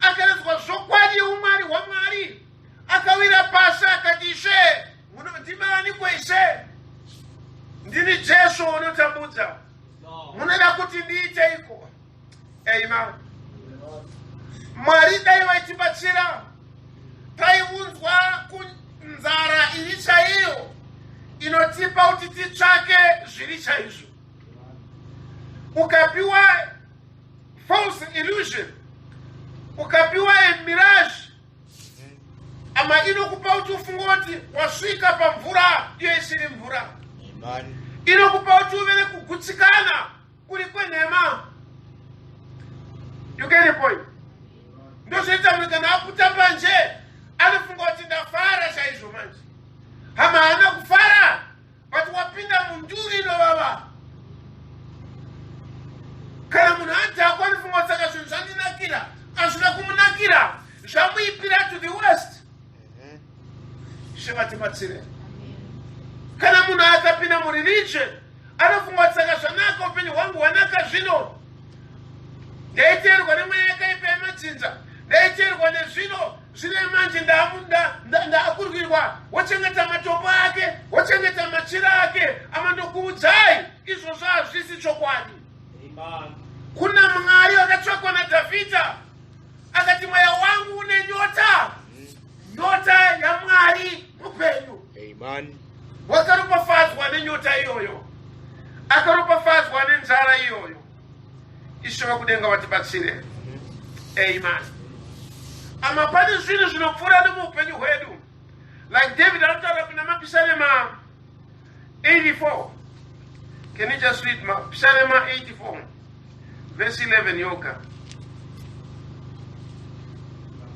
akaredzwa zvokwadi umwari hwaMwari akawira pasi akati, Ishe, ndimani kwese? Ndini Jesu unotambudza, munoda kuti ndiiteiko? Amen. Mwari dai vaitibatsira taiunzwa kunzara iri chaiyo inotipa kuti titsvake zviri chaizvo. Ukapiwa false illusion, ukapiwa a mirage, ama inokupa kuti ufunge kuti wasvika pamvura iyo isiri mvura. Amen. Inokupa kuti uve kugutsikana kuri kwenhema. You get the point? Ndozvoita munhu kana aputa panje anofunga kuti ndafara chaizvo manje. Hama haana kufara, but wapinda munduri inovava. Kana munhu adhakwa anofunga kuti saka zvinhu zvandinakira hazvina kumunakira, zvamuipira to the west. Shevatibatsire. Kana munhu akapinda mureligion anofunga kuti saka zvanaka upenyu hwangu hwanaka zvino, ndaiteerwa nemweya yakaipa yemadzinza, ndaiteerwa nezvino zvine manje ndaakurwirwa, wochengeta matombo ake, wochengeta machira ake, amandokuudzai izvozvo hazvisi chokwadi. Kuna Mwari wakatsvakwa naDhavhidha akati, mweya wangu une nyota, nyota yaMwari mupenyu. Amen. Wakaropafadzwa nenyota iyoyo, akaropafadzwa nenzara iyoyo. Ishe vakudenga vatibatsire. Amen. Ama pane zvinhu zvinopfuura nemuupenyu hwedu, like David anotaura kuna maPsalm 84. Can you just read Psalm 84 verse 11 yoga?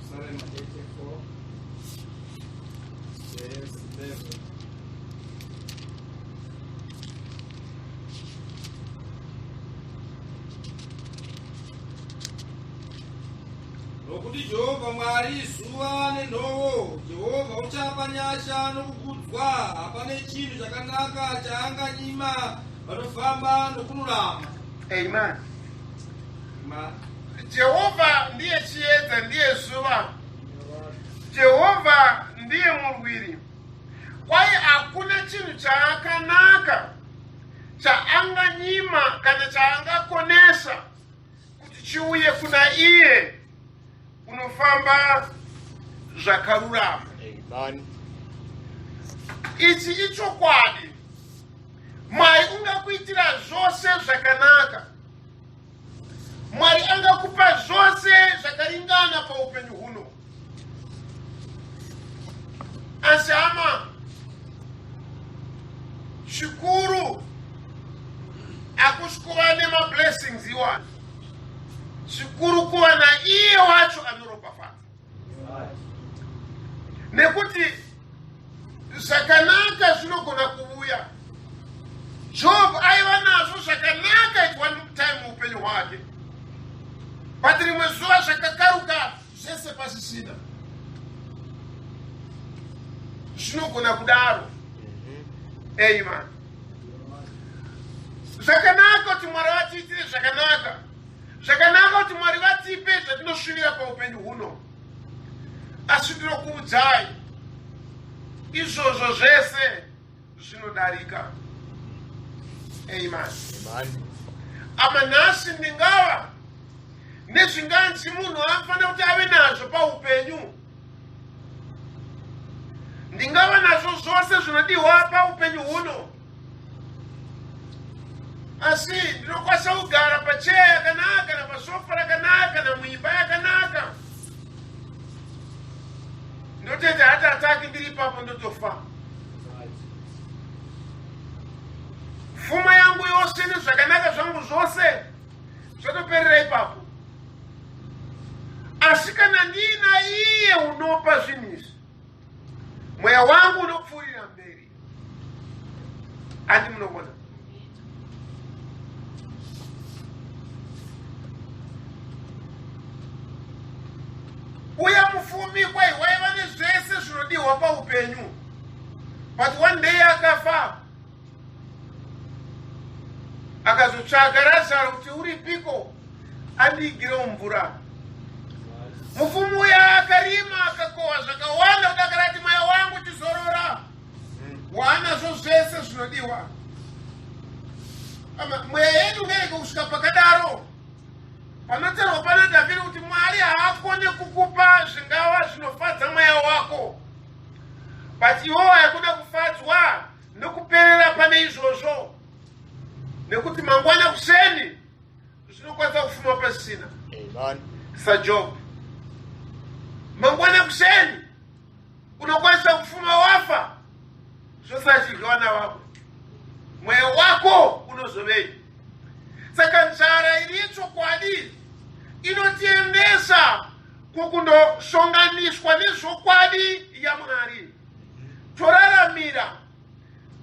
Psalm 84 verse 11. Nokuti Jehovha Mwari zuva nenhoo, Jehovha uchapa nyasha nokukudzwa, hapane chinhu chakanaka chaanganyima vanofamba nokururama. Amen. Jehovha ndiye chiedza, ndiye zuva. Jehovha ndiye murwiri. Kwaye hakuna chinhu chakanaka chaanganyima kana chaangakonesa kuti chiuye kuna iye unofamba zvakarurama. Amen. Ichi ichokwadi. Mwari ungakuitira zvose zvakanaka. Mwari angakupa zvose zvakaringana paupenyu huno. Asi hama, chikuru hakusi kuva nemablessings iwani. Chikuru kuva na iye wacho anoropafadza. Nekuti zvakanaka zvinogona kuuya. Job aiva nazvo zvakanaka at one time muupenyu hwake, but rimwe zuva zvakakaruka zvese pasisina. Zvinogona kudaro. Amen. Zvakanaka kuti Mwari vatiitire zvakanaka. Zvakanaka kuti Mwari vatipe zvatinosvivira paupenyu huno. Asi ndinokuudzai, izvozvo zvese zvinodarika. Amen. Ama nhasi ndingava nezvinganzi munhu anofanira kuti ave nazvo paupenyu. Ndingava nazvo zvose zvinodiwa paupenyu huno, asi ndinokwanisa kugara pacheya yakanaka napasofa rakanaka namuimba yakanaka, ndotenda hata ataki ndiri ipapo ndotofa. Pfuma yangu yose nezvakanaka zvangu zvose zvatoperera ipapo. asi kana ndina iye unopa zvinizvi, mweya wangu unopfuurira mberi. Andi munobona? Uya mufumi kwai waiva nezvese zvinodiwa paupenyu, but one day akafa. Akazotsvaga Lazaro kuti uripiko, andiigirewo mvura. Mufumi uya akarima akakohwa zvakawanda kuti akarati mweya wangu chizorora, waanazvo zvese zvinodiwa. Mweya yedu ngereke kusvika pakadaro. Panoterwa pana Dhavhidi kuti Mwari haakone kukupa zvingava zvinofadza mweya wako, but iwo haikuda kufadzwa nekuperera pane izvozvo, nekuti mangwana kuseni zvinokwanisa kufuma pasina. SaJob, mangwana kuseni unokwanisa kufuma wafa, zvose achidyiwa navamwe. Mweya wako unozovei. Saka nzara iri yechokwadi inotiendesa kukundoshonganishwa nezvokwadi yaMwari. Toraramira,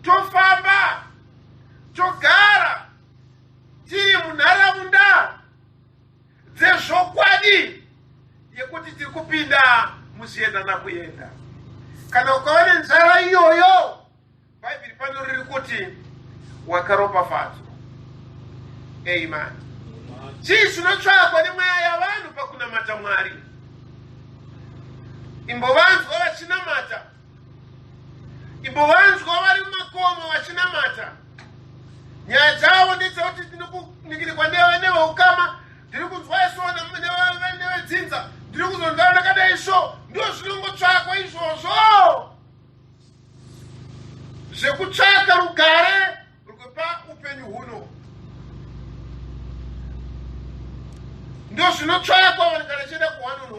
tofamba, togara tiri munharaunda dzezvokwadi yekuti tiri kupinda muzienda kuenda. Kana ukaona nzara iyoyo, Bhaibheri pano riri kuti wakaropafadzwa. Amen. Chii chinotsvakwa nemweya yavanhu pakunamata Mwari? Imbovanzwa vachinamata, imbovanzwa vari mumakomo vachinamata. Nyaya dzavo ndedzekuti ndinokuningirikwa neveukama, ndiri kunzwa isona nevedzinza, ndiri kuzonzwa nakadai izvo. Ndo zvinongotsvakwa izvozvo zvekutsvaka rugare rwepa upenyu huno. Ndo zvinotsvakwa vanhu kana chienda ku1 on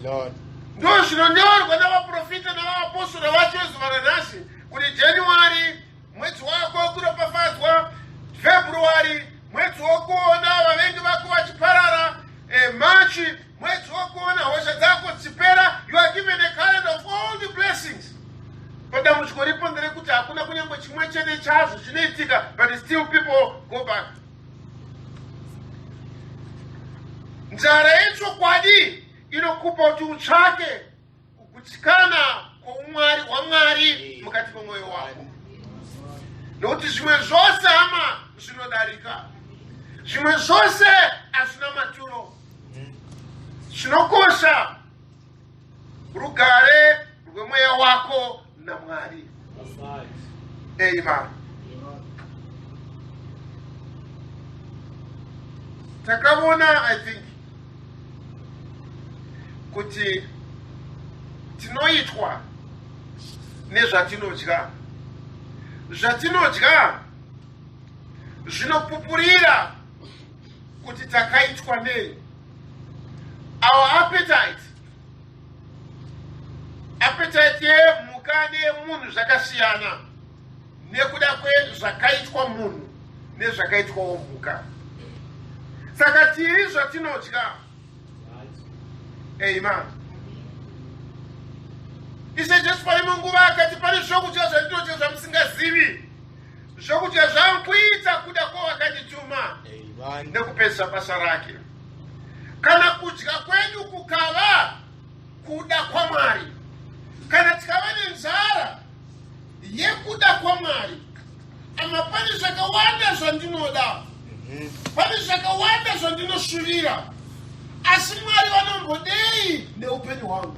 1. Ndo zvinonyorwa navaprofita navaapostoli vacho vezuva ranhasi kuti January mwedzi wako wekuropafadzwa, February mwedzi wokuona vavengi vako vachiparara, March mwedzi wokuona hosha dzako dzichipera. You are given a calendar of all the blessings. Padambudziko ripo nderekuti hakuna kunyangwe chimwe chete chazvo chinoitika, but still people go back. Nzara yechokwadi inokupa kuti utsvake kugutsikana kwoumwari hwaMwari mukati memwoyo wako. Nokuti zvimwe zvose hama zvinodarika, zvimwe zvose hazvina maturo. Chinokosha rugare rwemweya wako naMwari. Amen. Takavona, I think, kuti tinoitwa nezvatinodya. Zvatinodya zvinopupurira kuti takaitwa nei. Our appetite yemhuka neyemunhu zvakasiyana nekuda kwezvakaitwa munhu nezvakaitwawo mhuka. Saka tiri zvatinodya. Amen. Ishe Jesu parimwe nguva akati pane zvokudya zvatinodya zvamusingazivi, zvokudya zvakuita kuda kwavakandituma nekupedzisa basa rake. Kana kudya kwedu kukava kuda kwaMwari, kana tikava nenzara yekuda kwaMwari, ama pane zvakawanda zvandinoda, pane zvakawanda zvandinoshuvira, asi Mwari vanombodei neupenyu hwangu.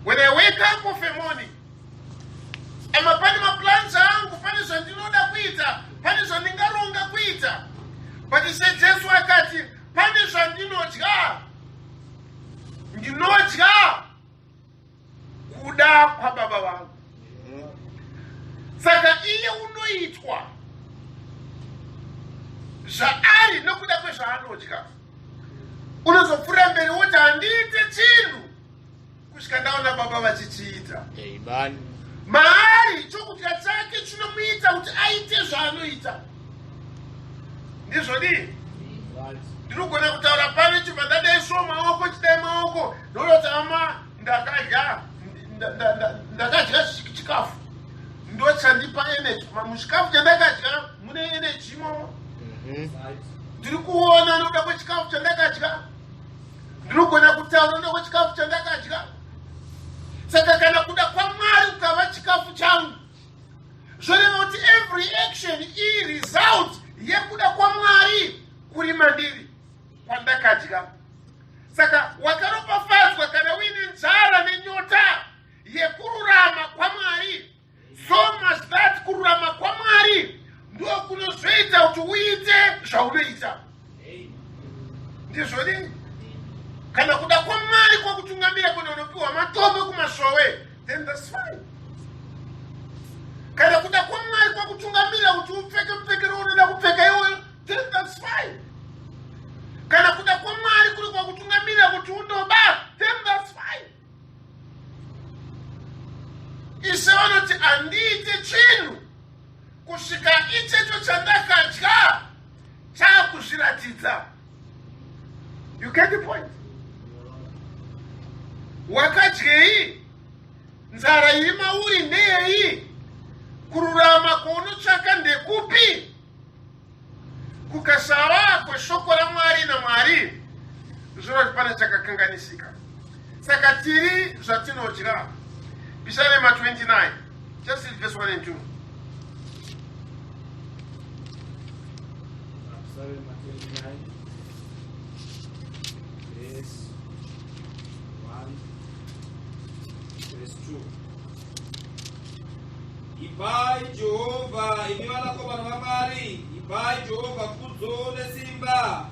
When I wake up of a morning, ama pane maplans angu, pane zvandinoda kuita, pane zvandingaronga kuita, but Ishe Jesu akati pane zvandinodya, ndinodya kuda kwababa vangu. Saka iye unoitwa zvaari nokuda kwezvaanodya. Unozopfuura mberi woti handiite chinhu kusvika ndaona baba vachichiita. Maari chokudya chake chinomuita kuti aite zvaanoita. Ndizvo dii? Ndinogona kutaura pano chibva ndadaiso maoko chidai maoko ndoroti ama ndakadya chikafu ndochandipa energy. Muchikafu chandakadya mune energy imomo. Ndiri kuona noda kwechikafu chandakadya, ndinogona kutaura noda kwechikafu chandakadya. Saka kana kuda kwaMwari kukava chikafu changu, zvoreva kuti every action result yekuda kwaMwari kuri mandiri kwandakadya. Saka wakaropafadzwa kana uine nzara nenyota yekururama kwaMwari, so much that kururama kwaMwari ndo kunozoita kuti uite zvaunoita. Ndizvoni? Kana kuda kwaMwari kwakutungamira kunonopiwa matombo kumashowe, then that's fine. Kana kuda kwaMwari kwakutungamira kuti upfeke mupfekero unoda kupfeka iwoyo, then that's fine. Kana kuda kwaMwari kuri kwakutungamira kuti undoba, then that's fine. Ise vanoti handiite chinhu kusvika ichecho chandakadya chakuzviratidza. You get the point? Wakadyei? Nzara iri mauri ndeyei? Kururama kwaunotsvaka ndekupi? Kukasava kweshoko raMwari naMwari, zvinoti pane chakakanganisika. Saka tiri zvatinodya. Psalm 29, just read verse 1 and 2. Psalm 29, verse 1, verse 2. Ipai Jehovah, imi vanakomana vaMwari, ipai Jehovah kudzo nesimba,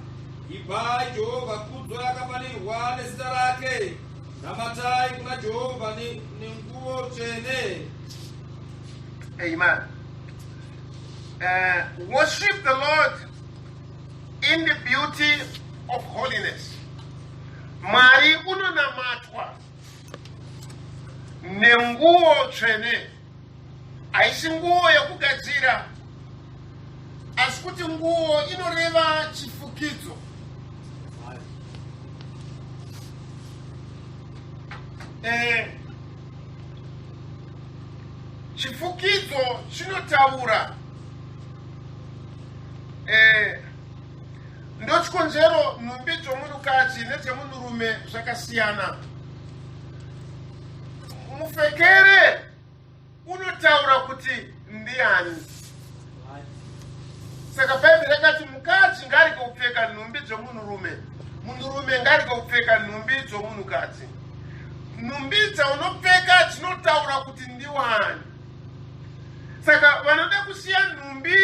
ipai Jehovah kudzo yakafanirwa nezita rake, namatai kuna Jehovah nenguo tsvene. Amen. Worship the Lord in the beauty of holiness. Mwari unonamatwa nenguo tsvene. Haisi nguo yekugadzira, asi kuti nguo inoreva chifukidzo. Chifukidzo chinotaura ndochikonzero nhumbi dzomunhukadzi nedzemunhurume zvakasiyana. Mupfekere unotaura kuti ndiani. Saka Bhaibheri rakati mukadzi ngarige kupfeka nhumbi dzomunhurume, munhurume ngarige kupfeka nhumbi dzomunhukadzi. Nhumbi dzaunopfeka dzinotaura kuti ndiwani. Saka vanoda kusiya nhumbi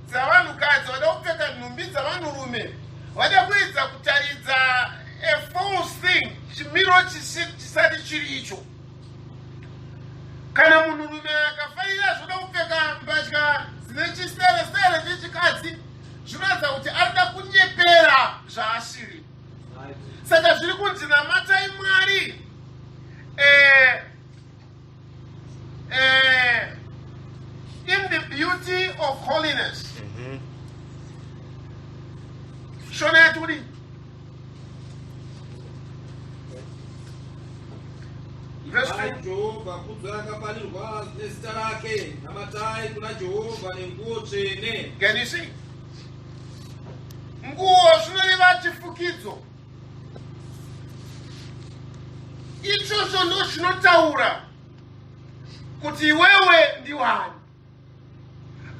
dzavanhukadzi, vada kupfeka nhumbi dzavanhurume, vada kuedza kutaridza a false thing, chimiro chisati chiri icho. Kana munhurume akafarira zvoda kupfeka mbatya dzine chistere chechikadzi, zvinoratidza kuti arida kunyepera zvaasiri. Saka zviri kunzi namatai Mwari in the beauty of holiness. Shona yaturi. Ipai Jehovah kudzo yakafanirwa nezita rake, namatai kuna Jehovah nenguo tsvene. Can you see? Nguo zvinoreva chifukidzo. Ichocho ndo zvinotaura kuti iwewe ndiwani.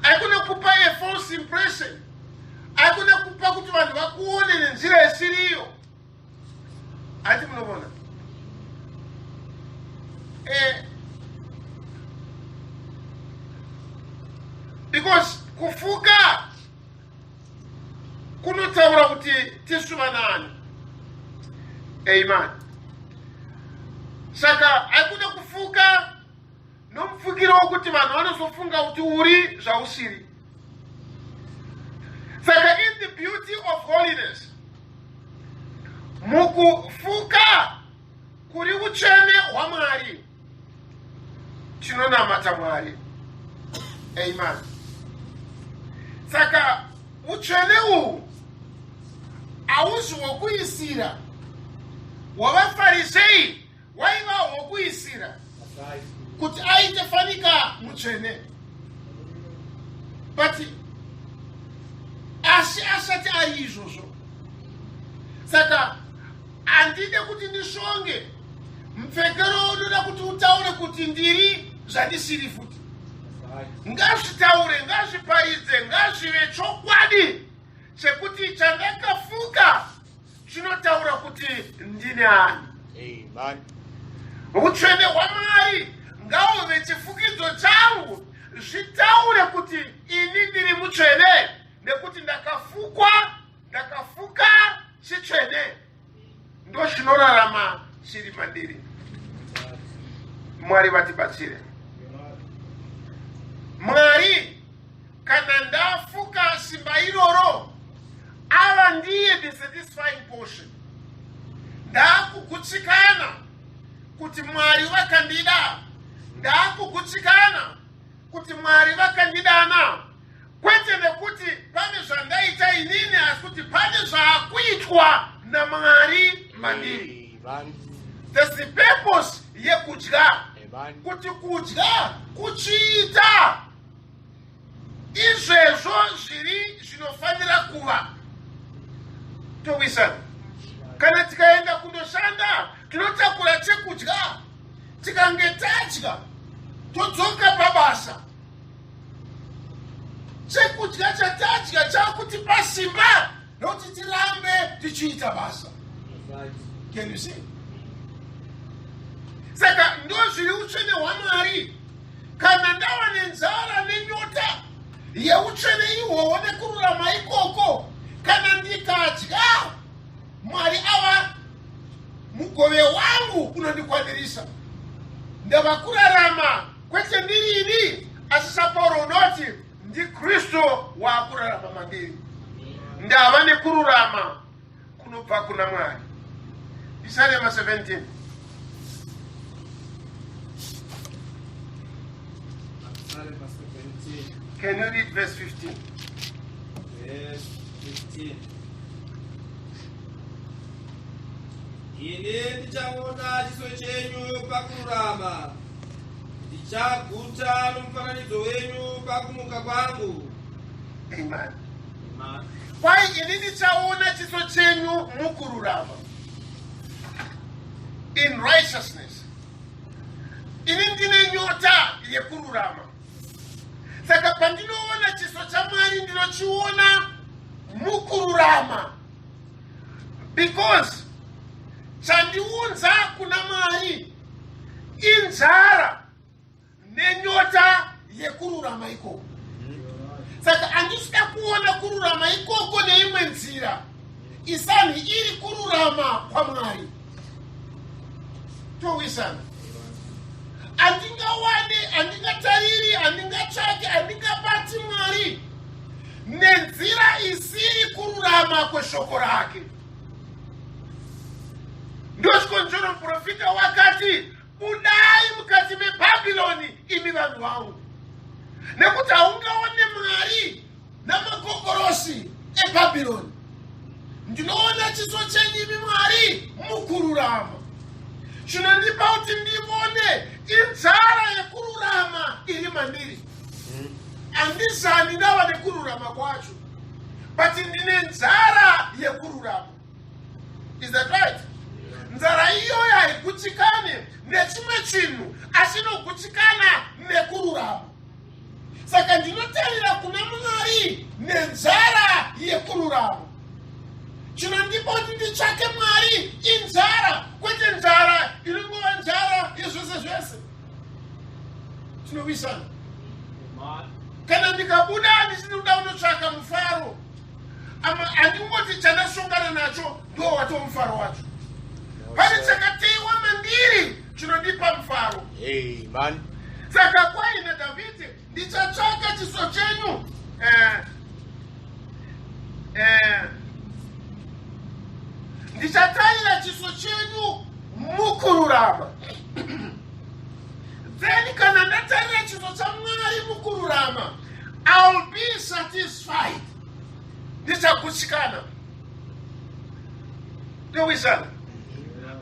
Haikuna kupa a false impression. Haikuna kupa kuti vanhu vakuone nenzira isiriyo. Ati munobona? Because kufuka kunotaura kuti tisu vanani. Amen. Saka haikuda kufuka nomufukiro wokuti vanhu vanozofunga kuti uri zvausiri. Saka in the beauty of holiness, mukufuka kuri utsvene hwaMwari, tinonamata Mwari. Amen. Saka utsvene uhu hauzi wokuisira. Wavafarisei waiva wokuisira kuti aite fanika mutsvene. But asi asati ari izvozvo, saka handide kuti ndishonge mupfekero unoda kuti utaure kuti ndiri zvandisiri futi. Ngazvitaure, ngazviparidze, ngazvive chokwadi chekuti chandakafuka chinotaura kuti ndine ani. Amen. Utsvene hwaMwari ngahuve chifukidzo changu, zvitaure kuti ini ndiri mutsvene nekuti ndakafuka chitsvene, ndo zvinorarama chiri mandiri. Mwari vatibatsire. Mwari kana ndafuka simba iroro ava ndiye the satisfying portion. Ndakugutsikana kuti Mwari vakandida, ndakugutsikana kuti Mwari vakandidana, kwete nekuti pane zvandaita inini, asi kuti pane zvaakuitwa naMwari mandiri. That's the purpose yekudya. Kuti kudya kuchiita izvezvo zviri zvinofanira kuva. Towisana. Kana tikaenda kundoshanda tinotakura chekudya, tikange tadya todzoka pabasa. Chekudya chatadya chakutipa simba nokuti tirambe tichiita basa. Can you see? Saka ndo zviri utsvene hwaMwari. Kana ndava nenzara nenyota yeutsvene ihwohwo nekururama ikoko, kana ndikadya, Mwari ava mugove wangu unondikwanirisa. Ndava kurarama kwete ndiri ini, asi saPauro unoti ndi Kristu waakurarama mandiri. Ndava nekururama kunobva kuna Mwari. Psalm 17. Can you read verse 15? Verse 15. Ine ndichaona chiso chenyu pakururama, ndichaguta nomufananidzo wenyu pakumuka kwangu. Amen. Why ini ndichaona chiso chenyu mukururama? In righteousness. Ini ndine nyota yekururama. Saka pandinoona chiso chaMwari ndinochiona mukururama. Because chandiunza kuna Mwari inzara nenyota yekururama ikoko. Saka andisika kuona kururama ikoko neimwe nzira isani iri kururama kwa Mwari. Towisana. Andingawane, andingatariri, andingatsvake, andingabati Mwari nenzira isiri kururama kweshoko rake. Ndoshikonzvero muprofita wakati, budai mukati meBhabhironi imi vanhu vangu, nekuti haungaone Mwari namagogorosi eBhabhironi. Ndinoona chiso chenyu imi Mwari mukururama. Chinondipa kuti ndivone inzara yekururama iri mandiri. Handizani ndava nekururama kwacho, but ndine nzara yekururama. Is that right? Nzara iyoyo haigutsikane nechimwe chinhu, asi inogutsikana nekururama. Saka ndinotarira kuna Mwari nenzara yekururama. Chinondipa kuti nditsvake Mwari inzara, kwete nzara inongova nzara yezvose zvese. Tinowisana. Kana ndikabuda ndichinoda kunotsvaka mufaro, handingoti chandasongana nacho ndo watova mufaro wacho. Pane chakateiwa mandiri chinondipa mufaro. Amen. Saka kwaina Dhavhidhi, ndichatsvaka chiso chenyu ndichatarira chiso chenyu mukururama. Then kana ndatarira chiso chaMwari mukururama, I'll be satisfied. Ndichagutsikana. ndowisana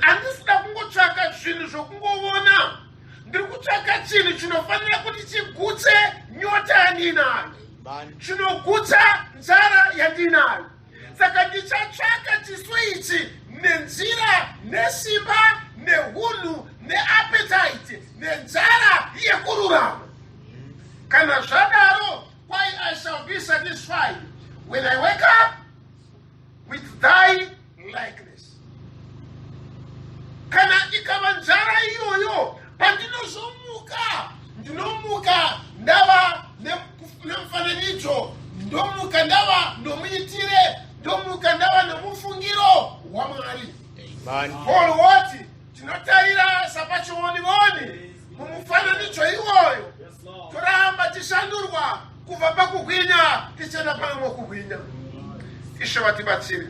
handisida kungotsvaka zvinhu zvokungovona, ndiri kutsvaka chinhu chinofanira kuti chigutse nyota yandinayo, chinogutsa nzara yandinayo. Saka ndichatsvaka chiso ichi nenzira nesimba neunhu neappetite nenzara yekururama. Kana zvadaro, why I shall be satisfied when I wake up with thy likeness. Kana ikava nzara iyoyo, pandinozomuka, ndinomuka ndava nemufananidzo, ndomuka ndava nomuitire, ndomuka ndava nomufungiro waMwari. Paul wati tinotarira sapachiwonivoni mumufananidzo iwoyo, toramba tishandurwa kubva pakugwinya tichienda pamwe kugwinya. Ishe vatibatsire.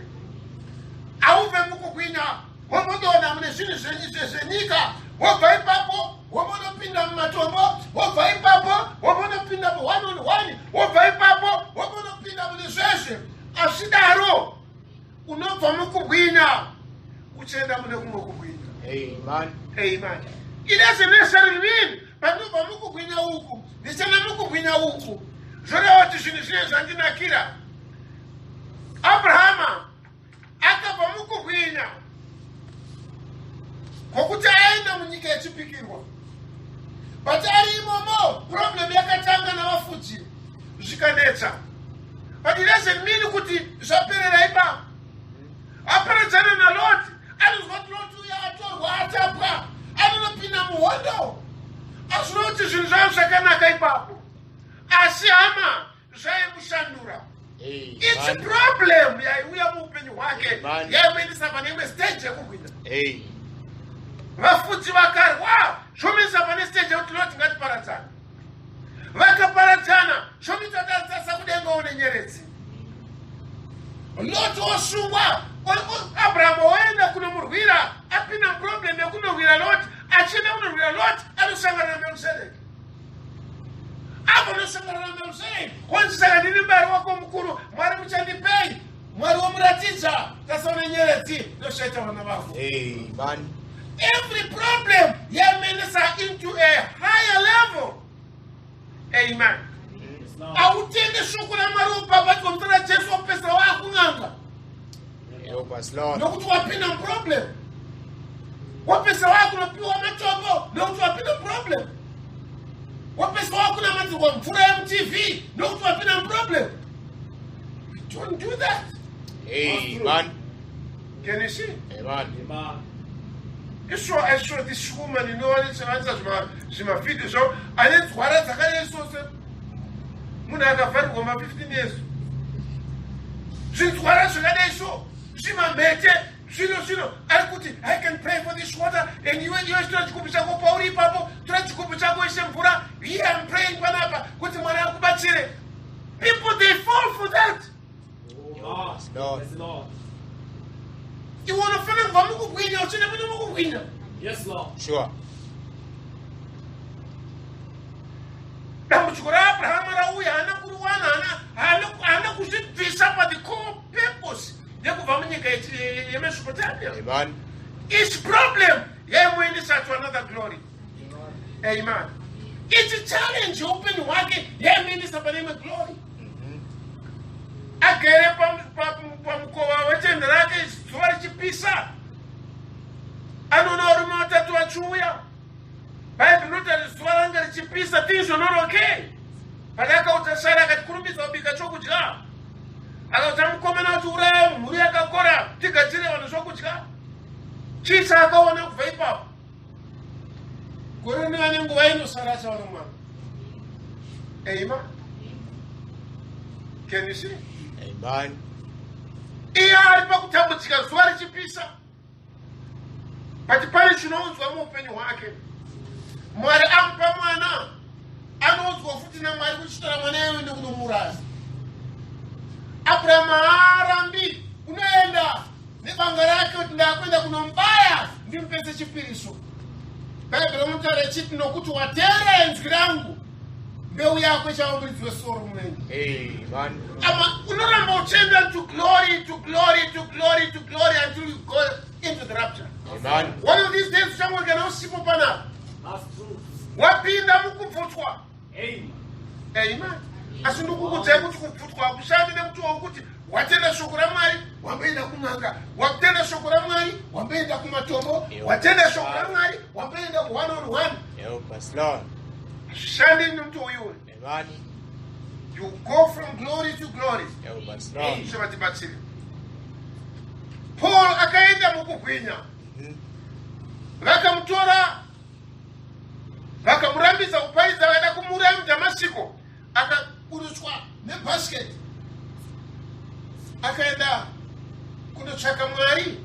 Auve mukugwinya womondoona mune zvinhu zvenyika, wobva ipapo womondopinda mumatombo, wobva ipapo womondopinda mu1 on 1, wobva ipapo womondopinda mune zveshe. Azvidaro unobva mukugwinya uchienda mune kumwe kugwinya. Amen. It doesn't necessarily mean pandobva mukugwinya uku ndichienda mukugwinya uku zvoreva kuti zvinhu zvine zvandinakira. Abrahama akabva mukugwinya kwokuti aenda munyika yechipikirwa, but ari imomo problem yakatanga navafudzi zvikanetsa. But it doesn't mean kuti zvaperera ipapo. Aparadzana naLoti, anozwa kuti Loti uya atorwa atapwa, anonopinda muhondo, azvinova kuti zvinhu zvavo zvakanaka ipapo, asi hama zvaimushandura. It's a problem yaiuya muupenyu hwake yaimuendesa pane imwe stage yekugwinya. Vafudzi vakari, wow, zvomuendesa pane stage yekuti Loti ngatiparadzana. Vakaparadzana, zvomuita kuti adzasa kudengawo nenyeredzi. Loti osungwa, Abraham oenda kunomurwira, apinda problem yekunorwira Loti, achienda kunorwira Loti, anosangana naMelkizedeki. Apo anosangana naMelkizedeki, wanzi saka ndiri mbari wako mukuru, Mwari muchandipei, Mwari womuratidza, tasaona nyeredzi, ndoshaita vana vavo. Every problem yamenesa into a higher level. Amen. Autende shoko la Mwari upapa kumtana Jesu wapesa wako nganga. Nokuti wapinda problem. Wapesa wako napiwa matombo, nokuti wapinda problem. Wapesa wako na mati wa mfura MTV, nokuti wapinda problem. Don't do that. Amen. Can you see? Amen. I saw this woman, you know, it's my video show, and it's what I said. Munaka for 15 years. Since what I said, Shima mete, Shino, I can pray for this water, and you start to Kupisago Pauli Papo, try to Kupisago Sempura, here I'm praying Panapa, Kutimana Kubatsire. People, they fall for that. Lord. You want to find a Vamuku winner or Chinamuku winner? Yes, Lord. Sure. Abraham ana kuruwana ana kuzvibvisa pa the core purpose yekubva munyika yemesopotamia. Amen. Each problem yaimuendesa to another glory. Amen. Each challenge upenyu hwake yaimuendesa pane imwe glory. Agere pamukova wetende rake zuva richipisa, anoona varume vatatu vachiuya. Bible notes zuva ranga richipisa, things were not okay. Pakauta Sara akati kurumbidza kubika chokudya. Akauta mukomana kuti uraya mhuri yakakora tigadzire vanhu zvokudya. Chisa akaona kubva ipapo. Gore nevane nguva inosara achaona Mwari. Amen. Can you see? Amen. Iye ari pakutambudzika zuva richipisa. But pane chinounzwa muupenyu hwake. Mwari amupa mwana, anoudzwa futi naMwari kuchitora mwana iye kunomuraya. Abraham haarambi, unoenda nebanga rake kuti ndakuenda kunomubaya ndimupedze chipiriso. Bhaibheri rinotaura chiti nokuti wateerera inzwi rangu, mbeu yako ichava muridzi wesoro murenje. Amen. Ama unoramba uchienda to glory until you Watenda shoko la Mwari, wapenda kumatombo. Watenda shoko la Mwari, wapenda one on one. Help us, Lord. Shandi ni mtu huyu. Amen. You go from glory to glory. Help us, Lord. Shabatibatiri. Paul akaenda mukugwinya. Vakamtora. Vakamurambisa kupariza vaida kumuraya muDamasiko. Akakurutswa nebasket. Akaenda kundotsvaka Mwari.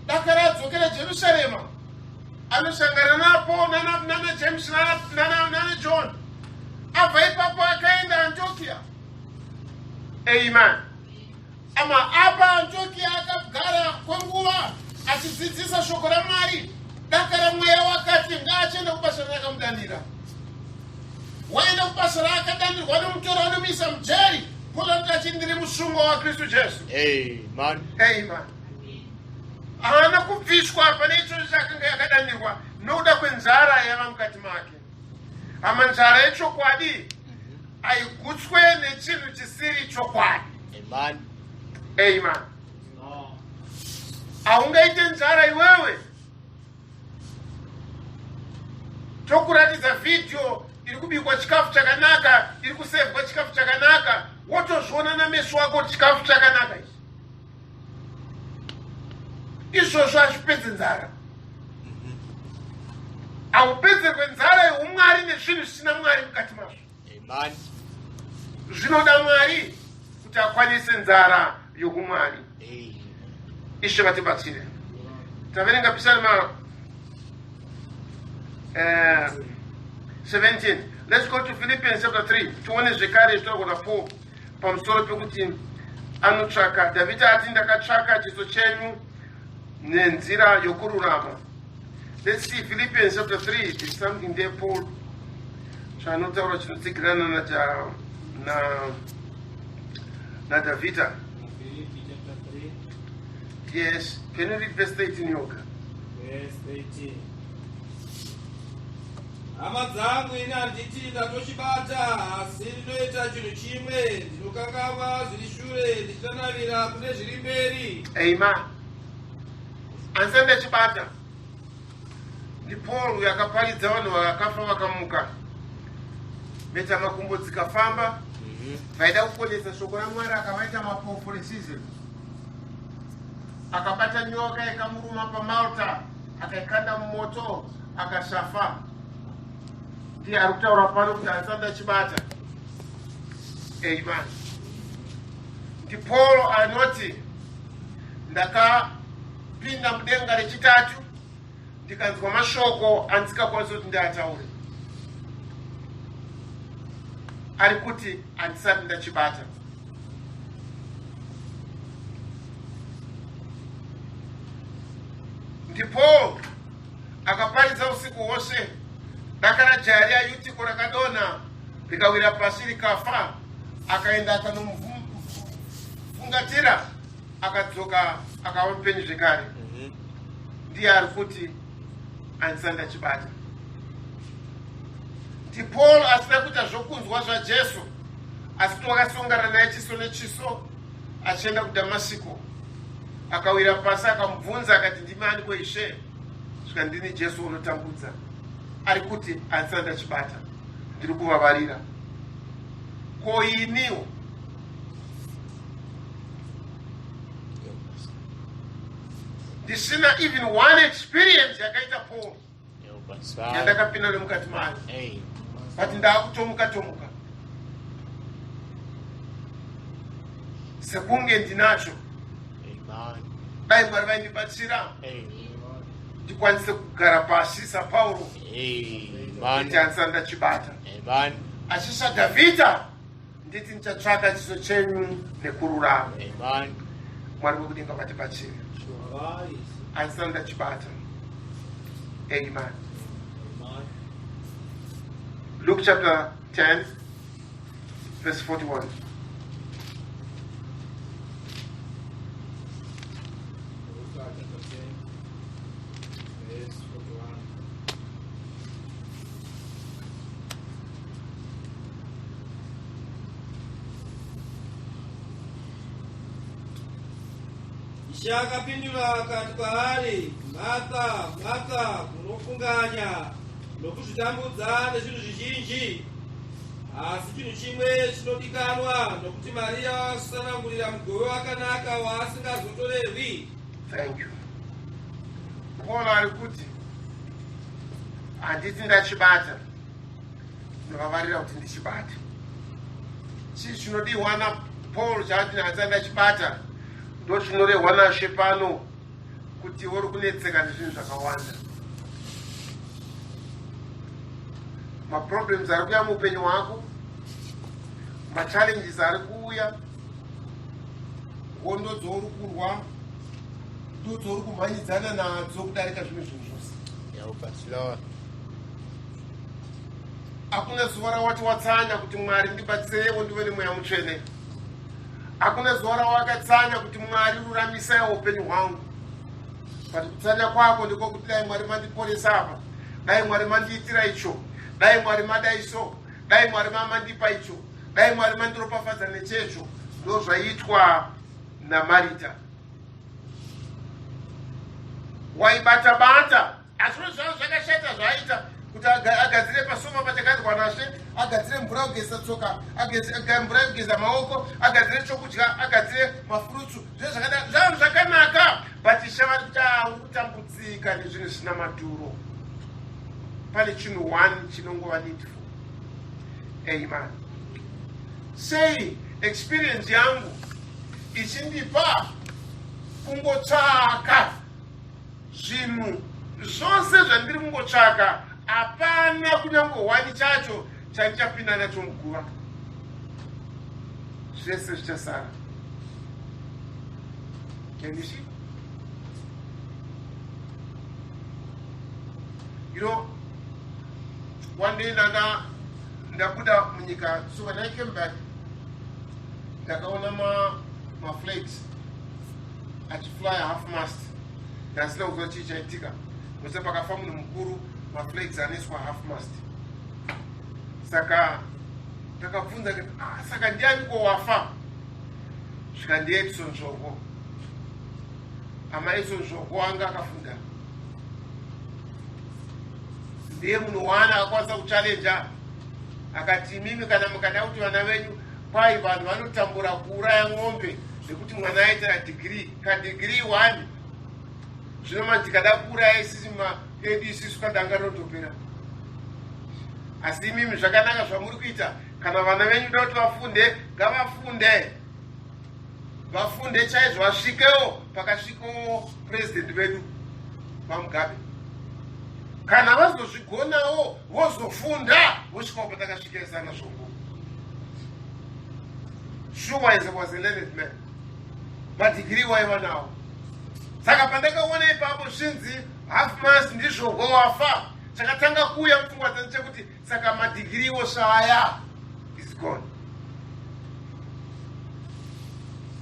Dakaradzokera Jerusalema. Anosangana napo nana James nana John. Abva ipapo akaenda Antiokia. Amen. Ama apa Antiokia akagara kwenguva achidzidzisa shoko raMwari. Dakara mweya wakati ngaachende kubasa rakamudanira. Waenda kubasa rakadanirwa nomutora unomisa mujeri. Pola ndachindiri musungwa wa Kristu Jesu. Amen. Amen. Haana kubvishwa pane icho chakanga yakadanirwa nokuda kwenzara yava mukati make. Ama nzara yechokwadi aigutswe nechinhu chisiri chokwadi. Amen. Amen. Haungaite nzara iwewe. Tokuratidza video iri kubikwa chikafu chakanaka, iri kusevwa chikafu chakanaka, wotozviona nameso ako chikafu chakanaka ichi. Izvozvo hazvipedzi nzara. Haupedzerwe nzara yeumwari nezvinhu zvisina Mwari mukati mazvo. Amen. Zvinoda Mwari kuti akwanise nzara yokumwari. Ishe vatibatsire. Taverenga Psalm 17. Let's go to Philippians chapter 3. Tuone zvekare zvitogona Paul pamusoro pekuti anotsvaka. Davhidhi ati ndakatsvaka chiso chenyu nenzira yokururama. Let's see Philippians chapter 3. There's something there Paul chanotaura chinotsigirana na Davhidhi. Yes. Can you read verse 13 yoga? Verse 13. Hama dzangu ini handiti ndatochibata, asi ndinoita chinhu chimwe, ndinokanganwa zviri shure, ndichinanavira kune zviri mberi. Amen. Ansa ndachibata. Ndi Paul yakaparidza vanhu vakafa vakamuka. Meta makumbo dzikafamba. Vaida kuponesa shoko raMwari akavaita mapofu resizoni. Akabata nyoka ikamuruma paMalta, akaikanda mumoto, akasafa. Ndiye ari kutaura pano kuti ansa ndachibata. Amen. Ndi Paul anoti ndakapinda mudenga rechitatu ndikanzwa mashoko andisingakwanisi kuti ndiataure. Ari kuti handisati ndachibata. Ndi Paul akaparidza usiku hwose. Dakara jari ayutiko rakadonha rikawira pasi rikafa. Akaenda akanomufungatira akadzoka akava mupenyu zvekare. Ndiye ari kuti handisati ndachibata. Ndi Paul asina kuita zvokunzwa zvaJesu, asi wakasongana naye chiso nechiso achienda kuDamasiko. Akawira pasi akamubvunza akati ndimani kweIshe? Svika ndini Jesu unotambudza. Ari kuti handisati ndachibata. Ndiri kuvavarira. Ko iniwo ndisina even one experience yakaita Paul yandakapinda nemukati mayo. But ndakutomuka tomuka. Sekunge ndinacho. Dai Mwari vaindibatsira ndikwanise kugara pasi saPaulo kuti handisati ndachibata. Asi saDavhidhi nditi ndichatsvaka chiso chenyu nekururama. Mwari wekudenga vatibatsire. Handisati ndachibata. Amen. Luke chapter 10, verse 41. Chakapindura akati kwaari, mhaka mhaka munofunganya nokuzvitambudza nezvinhu zvizhinji, asi chinhu chimwe chinodikanwa, nokuti Maria wasanangurira mugove wakanaka waasingazotorerwi. Thank you. Paul ari kuti handiti ndachibata, ndakavarira kuti ndichibate. Chii chinodiwa naPaul chaati handiti ndachibata? Ndo chinorehwa naShe pano kuti uri kunetseka nezvinhu zvakawanda. Maproblems ari kuuya muupenyu hwako, machallenges ari kuuya, hondo dzouri kurwa, ndo dzouri kumhanyidzana nadzo kudarika zvimwe zvinhu zvose. Help us, Lord. Hakuna zuva rawati watsanya kuti Mwari ndibatsirewo ndive nemweya mutsvene. Hakuna zuva rawakatsanya kuti Mwari ruramisewo upenyu hwangu. Pati kutsanya kwako ndiko kuti dai Mwari mandiporesa apa, dai Mwari mandiitira icho, dai Mwari madai so, dai Mwari mamandipa icho, dai Mwari mandiropafadza nechecho. Ndo zvaitwa naMarita. Waibata-bata, asi zvavo zvakashata zvaita kuti agadzire pasoma pachagadzirwa naShe, agadzire mvura yekugeza tsoka, agadzire mvura yekugeza maoko, agadzire chokudya, agadzire mafurutsu. Zvavo zvakanaka, but shava kuti kutambudzika nezvinhu zvisina maturo. Pane chinhu 1 chinongova needful. Amen. Sei experience yangu ichindipa kungotsvaka zvinhu zvose zvandiri kungotsvaka, hapana kunyange 1 chacho chandichapinda nacho muguva. Zvese zvichasara. Can you see? You know, one day ndabuda munyika, so when I came back, ndakaona ma flags achifly half mast. Ndasina kuzwa chii chaitika. Mose pakafa munhu mukuru, maflags anoiswa half mast. Saka ndakabvunza kuti saka ndianiko wafa? Svika ndiEdison Zvogo. Amaedison Zvogo anga akafunda. Ndiye munhu waana akakwanisa kuchallenja. Akati imimi kana mukada kuti vana venyu kwai vanhu vanotambura kuuraya ng'ombe nekuti mwana aita degree, kadegree 1. Zvino manje tikada kuuraya isisi edu isisu kadanga rotopera. Asi imimi zvakanaka zvamuri kuita, kana vana venyu da kuti vafunde, ngavafunde. Vafunde chaizvo, vasvikewo pakasvikawo president vedu vaMugabe. Kana vazozvigonawo vozofunda vosvikawo patakasvika sana Zvogo. Sure was a learned man. Madigiri waiva nawo. Saka pandakaona ipapo zvinzi half mast ndizvogo wafa, chakatanga kuuya mupfungwa dzangu chekuti saka madigiriwo svaya is gone.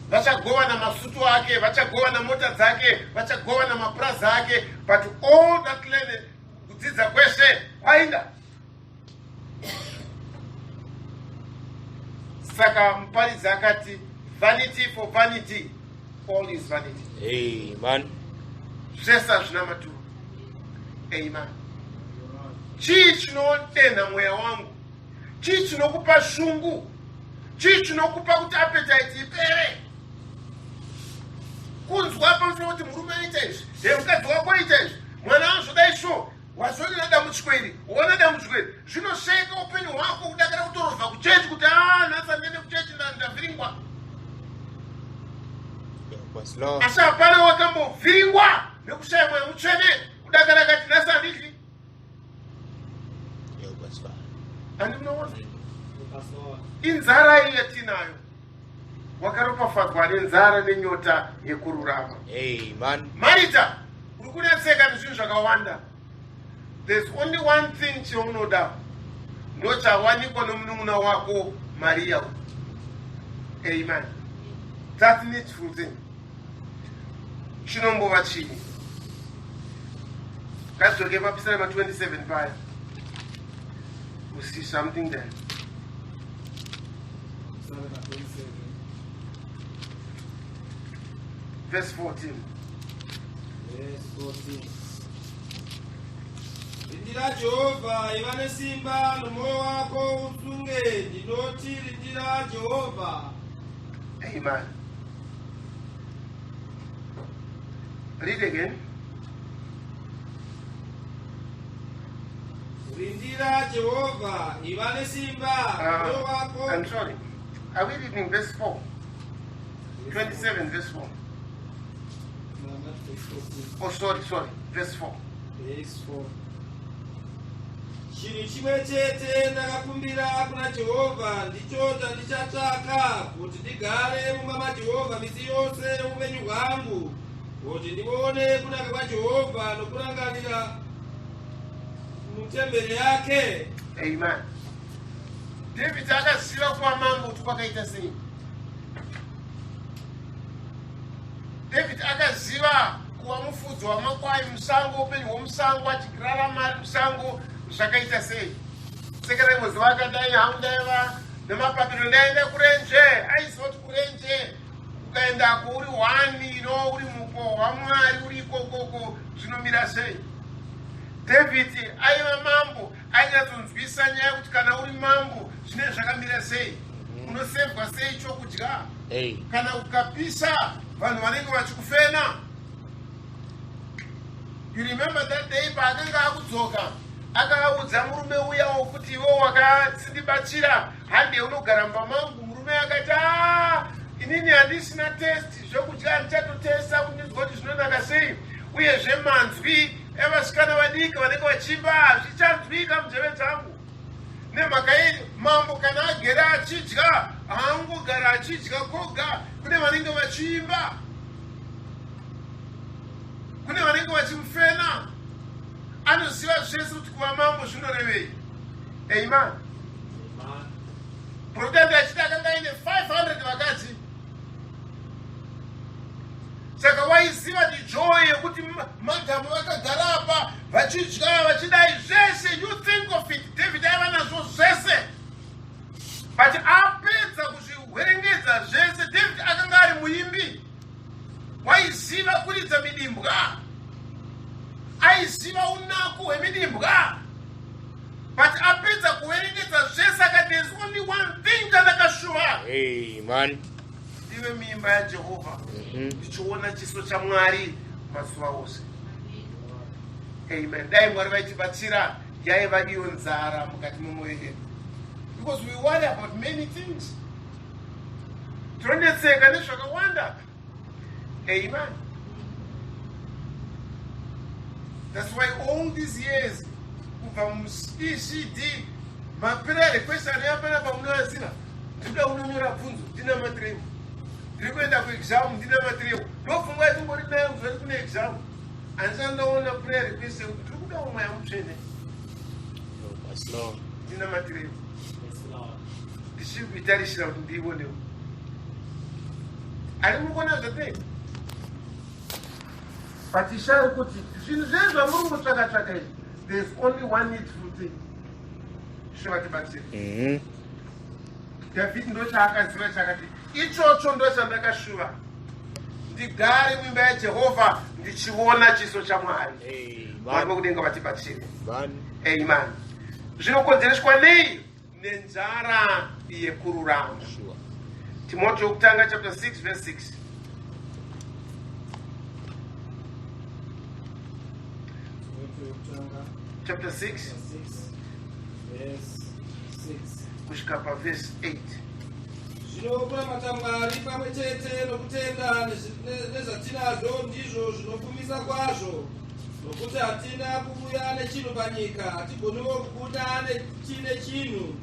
Vachagovana masutu ake, vachagovana mota dzake, vachagovana mapuraza ake, but all that learned kudzidza kweshe kwainda. Saka muparidzi akati, vanity for vanity, all is vanity. Amen. Zvese hazvina maturo. Amen. Chii chinotenha mweya wangu? Chii chinokupa shungu? Chii chinokupa kuti appetite ipere? Kunzwa pamusoro kuti murume aita izvi, mukadzi wako aita izvi, mwana anzvoda izvo, wazorira damuchikweri, uona damuchikweri, zvinosveka upenyu hwako kudakara kutorovha kuchechi kuti nhasi handende kuchechi ndavhiringwa. Asi hapana wakambovhiringwa nekushaya mweya mutsvene kudakara kati nhasi handidyi. Handi munoona? Inzara iyi yatinayo. Wakaropafadzwa nenzara nenyota yekururama. Amen. Marita, uri kunetseka nezvinhu zvakawanda. There's only one thing chaunoda. Ndochawanikwa nomunun'una wako Maria. Amen. That needful thing. Chinombova chini. Kadzoke paPsalm 27:5. We see something there. verse 14. Verse 14. Rindira Jehovah, iva nesimba nomwoyo wako usunge. Ndinoti rindira Jehovah. Amen. Read again. Rindira Jehovah, iva nesimba nomwoyo wako. I'm sorry. Are we reading verse 4? 27, verse 4. No, not verse 14. Oh, sorry. Verse 4. Verse 4. Chinhu chimwe chete ndakakumbira kuna Jehovha, ndicho chandichatsvaka, kuti ndigare mumba maJehovha misi yose youpenyu hwangu, kuti ndione kunaka kwaJehovha nokurangarira mutemberi yake. Amen. David akaziva kuva mambo kuti kwakaita sei. David akaziva kuva mufudzi wamakwai musango, upenyu hwomusango, achigirara mari musango zvakaita sei. Saka remuziva akadai hangu daiva nemapapiro ndaenda kurenje, aiziva kuti kurenje ukaendako uri hwani uri mupo hwamwari uri ikokoko zvinomira sei. David aiva mambo, ainyatsonzwisa nyaya yekuti kana uri mambo zvine zvakamira sei, unosevwa sei chokudya, kana ukapisa vanhu vanenge vachikufena. You remember that day paakanga akudzoka akaudza murume uya wokuti iwo wakasindibatsira hande unogara mumba mangu. Murume akati inini handisina testi zvokudya, handichatotesta kundinzwa kuti zvinonaka sei, uyezve manzwi evasikana vadiki vanenge vachimba hazvichanzwika munzeve dzangu. Nemhaka iyi mambo kana agere achidya haangogara achidya koga, kune vanenge vachiimba, kune vanenge vachimufena. Anoziva zvese kuti kuva mambo zvinorevei. Amen. Protesta achiti akanga aine 500 vakadzi. Saka waiziva kuti joy yekuti madhamu vakagara apa vachidya vachidai zvese. You think of it. David aiva nazvo zvese, but apedza kuzviwerengedza zvese. David akanga ari muimbi, waiziva kuridza midimbwa, aiziva unaku hwemidimbwa, but apedza kuwerengedza zvese akati there's only one thing chandakashuva. Amen. Ive mimba yaJehovha ndichiona chiso chaMwari mazuva ose. Amen. Dai Mwari vaitibatsira yaiva iyo nzara mukati memwoyo yedu, because we worry about many things. Tinonetseka nezvakawanda. Amen. That's why all these years kubva muECD maprayer request anoyapana pamunoazina, ndinoda unonyora bvunzo ndina matireu, ndiri kuenda kuexam ndina matireu, ndopfungwa yatimbori nayo muzvari kune exam, handichandaona prayer request yekuti tiri kuda umwe yamutsvene ndina matireu, ndichiri kuitarisira kuti ndiiwonewo. Ari mukona zvate, but ishari kuti zvinhu zvese zvamuri kutsvaka-tsvaka izvi, there's only one needful thing. Zvivatibatsiri. David ndo chaakaziva chakati ichocho ndo chandakashuva, ndigare muimba yaJehovha ndichiona chiso chaMwari. Mwari vokudenga vatibatsire. Amen. Zvinokonzereswa nei? Nenzara yekururama. Timoteo kutanga chapter 6 verse 6. Chapter 6 verse 6. kusvika paverse 8. Zvinokuramata Mwari pamwe chete nokutenda nezvatinazvo ndizvo zvinopfumisa kwazvo, nokuti hatina kuuya nechinhu panyika, hatigoniwo kubuda nechine chinhu,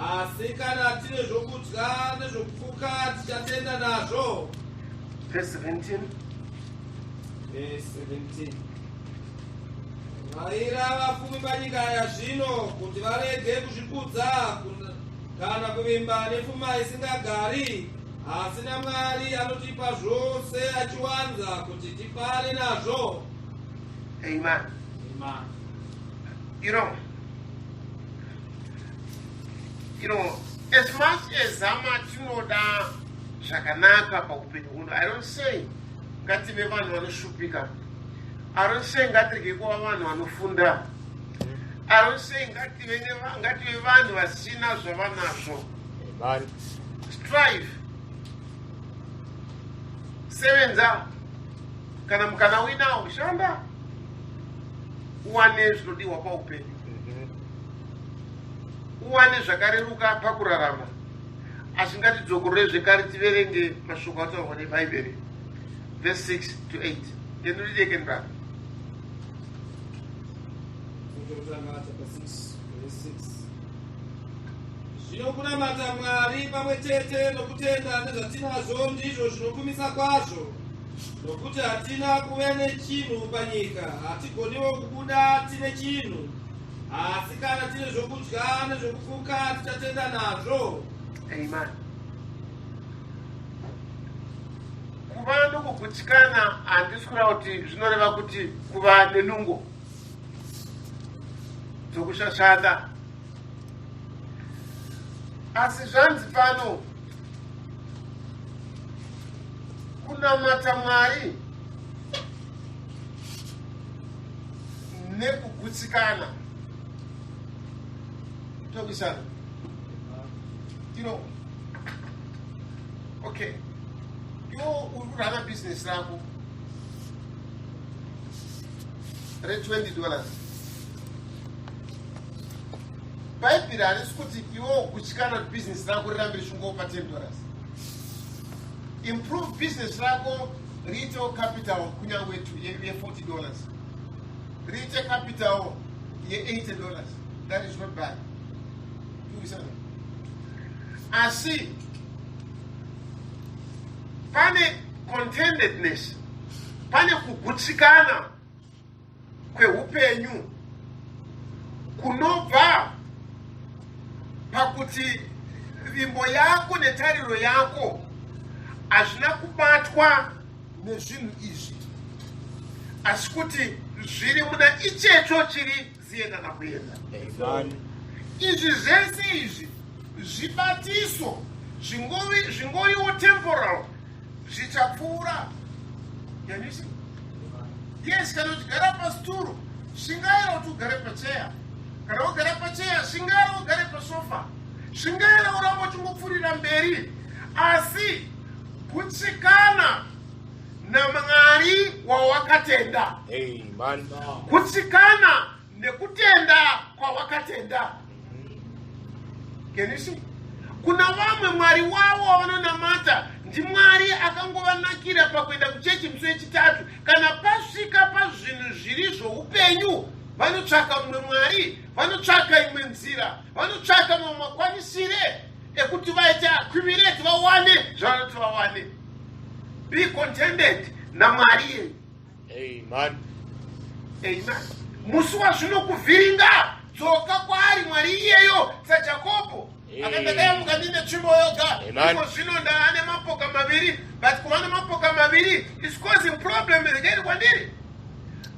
asi kana tine zvokudya nezvokufuka tichatenda nazvo. Verse 17. Verse 17. Vaira vapfumi panyika yazvino kuti varege kuzvikudza kana kuvimba nepfuma isingagari, asi naMwari anotipa zvose achiwanza kuti tifare nazvo. Amen. Amen. You know, as much as zama tinoda zvakanaka paupenyu huno, I don't say ngative vanhu vanoshupika. I don't say ngatirege kuva vanhu vanofunda. I don't say ngative vanhu vasina zvavanazvo. Amen. Strive. Sevenza. Kana mukana winawo shanda. Uwane zvinodiwa paupenyu. Uwane zvakareruka pakurarama. Asi ngatidzokorere zvekare tiverenge mashoko ataurwa nebhaibheri. Verse 6 to 8. Yenudideke brother. Zvino kunamata Mwari pamwe chete nokutenda nezvatinazvo ndizvo zvinopfumisa kwazvo, nokuti hatina kuve nechinhu panyika, hatigoniwo kubuda tine chinhu, asi kana tine zvokudya nezvokufuka tichatenda nazvo. Amen. Kuva nokugutsikana handisi kureva kuti zvinoreva kuti kuva nenungo dzokushashanda. Asi zvanzi pano kunamata Mwari nekugutsikana. Tokisana. You know, okay, you run a business rako rate $20. Bible harisi kuti iwo kuchikana business rako rirambire chungopa $10. Improve business rako riite capital kunyangwe $40. Riite capital $80. That is not bad. Asi pane contentedness, pane kugutsikana kweupenyu kunobva pakuti vimbo yako netariro yako hazvina kubatwa nezvinhu izvi, asi kuti zviri muna ichecho chiri ziyenda nakuenda. Izvi zvese izvi zvibatiso zvingoiwo temporal zvichapfuura. Yes, kana uchigara pasituro shingaira kuti ugare pacheya, kana ugara pacheya shingaira ugare pasofa, shingaira uramba uchingopfuurira mberi, asi kutsikana naMwari wawakatenda. Amen. Kutsikana nekutenda kwawakatenda. Can you see? Kuna vamwe Mwari wavo vanonamata ndiMwari akangovanakira pakuenda kuchechi musi wechitatu. Kana pasvika pazvinhu zviri zvoupenyu vanotsvaka mumwe Mwari, vanotsvaka imwe nzira, vanotsvaka mamwe makwanisire ekuti vaite accumulate vawane zvavanoti vawane. Be contented naMwari. Amen. Amen. Musi wazvinokuvhiringa dzoka kwaari Mwari iyeyo saJakobo akandakayamuka ndine tsvimbo yoga, iko zvino ndaane mapoka maviri, but kuva nemapoka maviri is causing problem zikaiti kwandiri.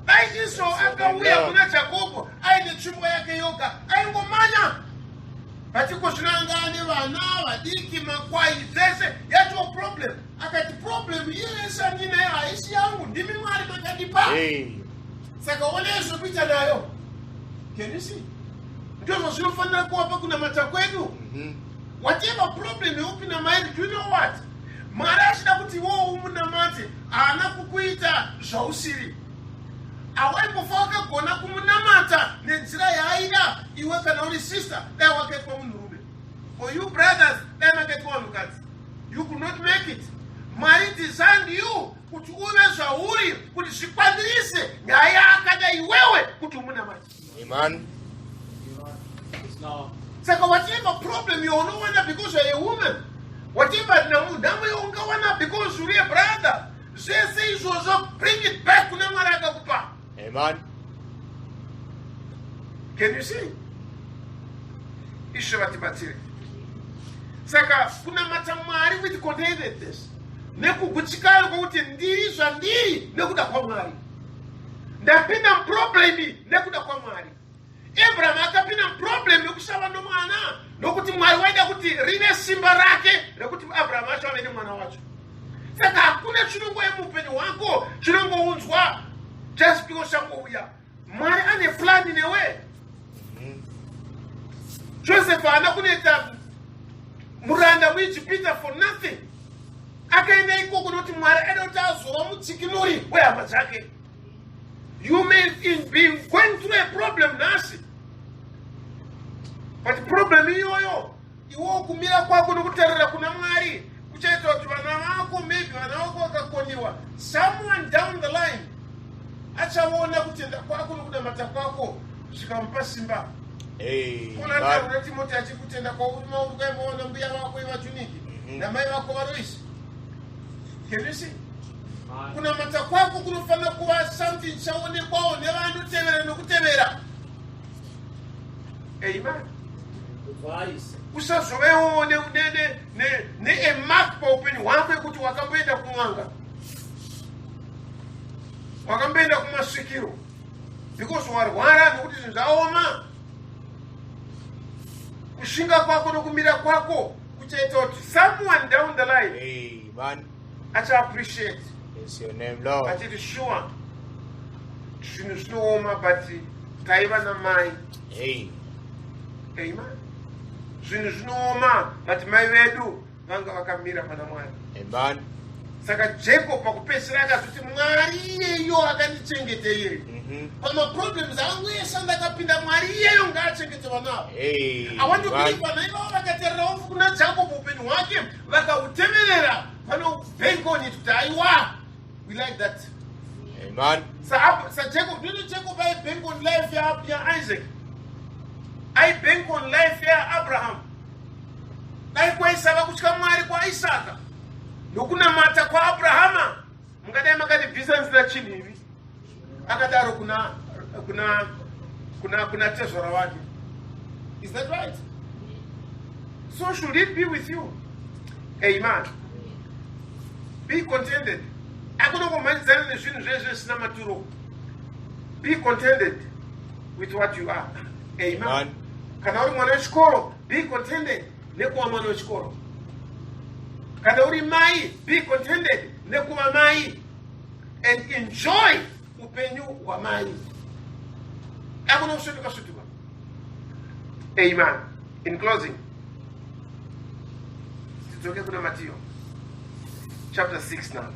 Dai Esau akauya kuna Jakobo aine tsvimbo yake yoga aingomanya, but iko zvino anga ane vana vadiki makwai zvese yatova problem. Akati problem yese andinayo haisi yangu, ndimi Mwari makandipa. Saka one zvekuita nayo. Can you see? Ndizvo zvinofanira kuwapa kunamata kwedu. Whatever problem youpi naMwari, do you know what? Mwari achida kuti iwewe umunamate, haana kukuita zvausiri. Hawaimbofa wakagona kumunamata nenzira yaaida iwe kana uri sister, dai wakaitwa munhurume. For you brothers, dai makaitwa vanhukadzi. You could not make it. Mwari designed you kuti uve zvauri, kuti zvikwandirise nyaya akada iwewe kuti umunamate. Amen. Saka whatever problem you don't want because you're a woman, whatever namu you don't want because you're a brother, zvese izvozvo bring it back kuna Mwari akakupa. Amen. Can you see? Ishe vatibatsire. Saka kunamata Mwari with contentedness, nekugutsikana kwokuti ndiri zvandiri nekuda kwaMwari, ndapinda muproblemi nekuda kwaMwari. Abraham akapinda problem yokusava nomwana nokuti Mwari waida kuti rive simba rake rekuti Abraham achave nemwana wacho. saka hakuna chinongoya muupenyu hwako chinongounzwa just because changouya. Mwari ane plani newe. Joseph haana kunoita muranda muIjipita for nothing. Akaenda ikoko noti Mwari aida kuti azova mutsikinuri wehama dzake. You may be going through a problem nasi, but problem iyoyo iwo kumira kwako nokutarira kuna Mwari kuchaita kuti vana vako maybe vana vako vakakoniwa, someone down the line achaona kutenda kwako nokudamata kwako zvikamupa simba. Kuna Timoti achikutenda kwauri ukaimboona mbuya vako ivachuniki namai vako varoisi. Can you see? Kunamata kwako kunofanira kuva something chaonekwawo nevanotevera nokutevera. Amen. Usazovewo ne-mark paupenyu hwako yekuti wakamboenda kumwanga, wakamboenda kumasvikiro because warwara nokuti zvinhu zvaoma. Kushinga kwako nokumira kwako kuchaita kuti someone down the line acha appreciate. It's your name, Lord. Achiti sure zvinhu zvinooma but taiva namai. Amen. Zvinhu zvinooma but mai vedu vanga vakamira pana Mwari. Amen. Saka Jacob pakupedzisira akazoti Mwari iyeyo akandichengete iri. Pamaproblems angu ese ndakapinda Mwari iyeyo ngaachengete vanavo. I want to believe vana ivavo vakateerera ofu kuna Jacob upenyu hwake vakauteverera vanobank on it kuti aiwa. We like that. Amen. So Jacob, do you know Jacob I bank on life ya Isaac? I bank on life ya Abraham. Likewise vakutya Mwari kwa Isaka. Nokunamata kwa Abrahama. Mungadai makati business na chini hivi. Akadaro kuna tezora wake. Is that right? So should it be with you? Amen. Be contented. Be contented with what you are. Amen. Kana uri mwana wechikoro, be contented nekuva mwana wechikoro. Kana uri mai, be contented nekuva mai, and enjoy upenyu hwamai. Akuna kusvetuka svetuka. Amen. In closing, tidzoke kuna Matthew chapter 6 now.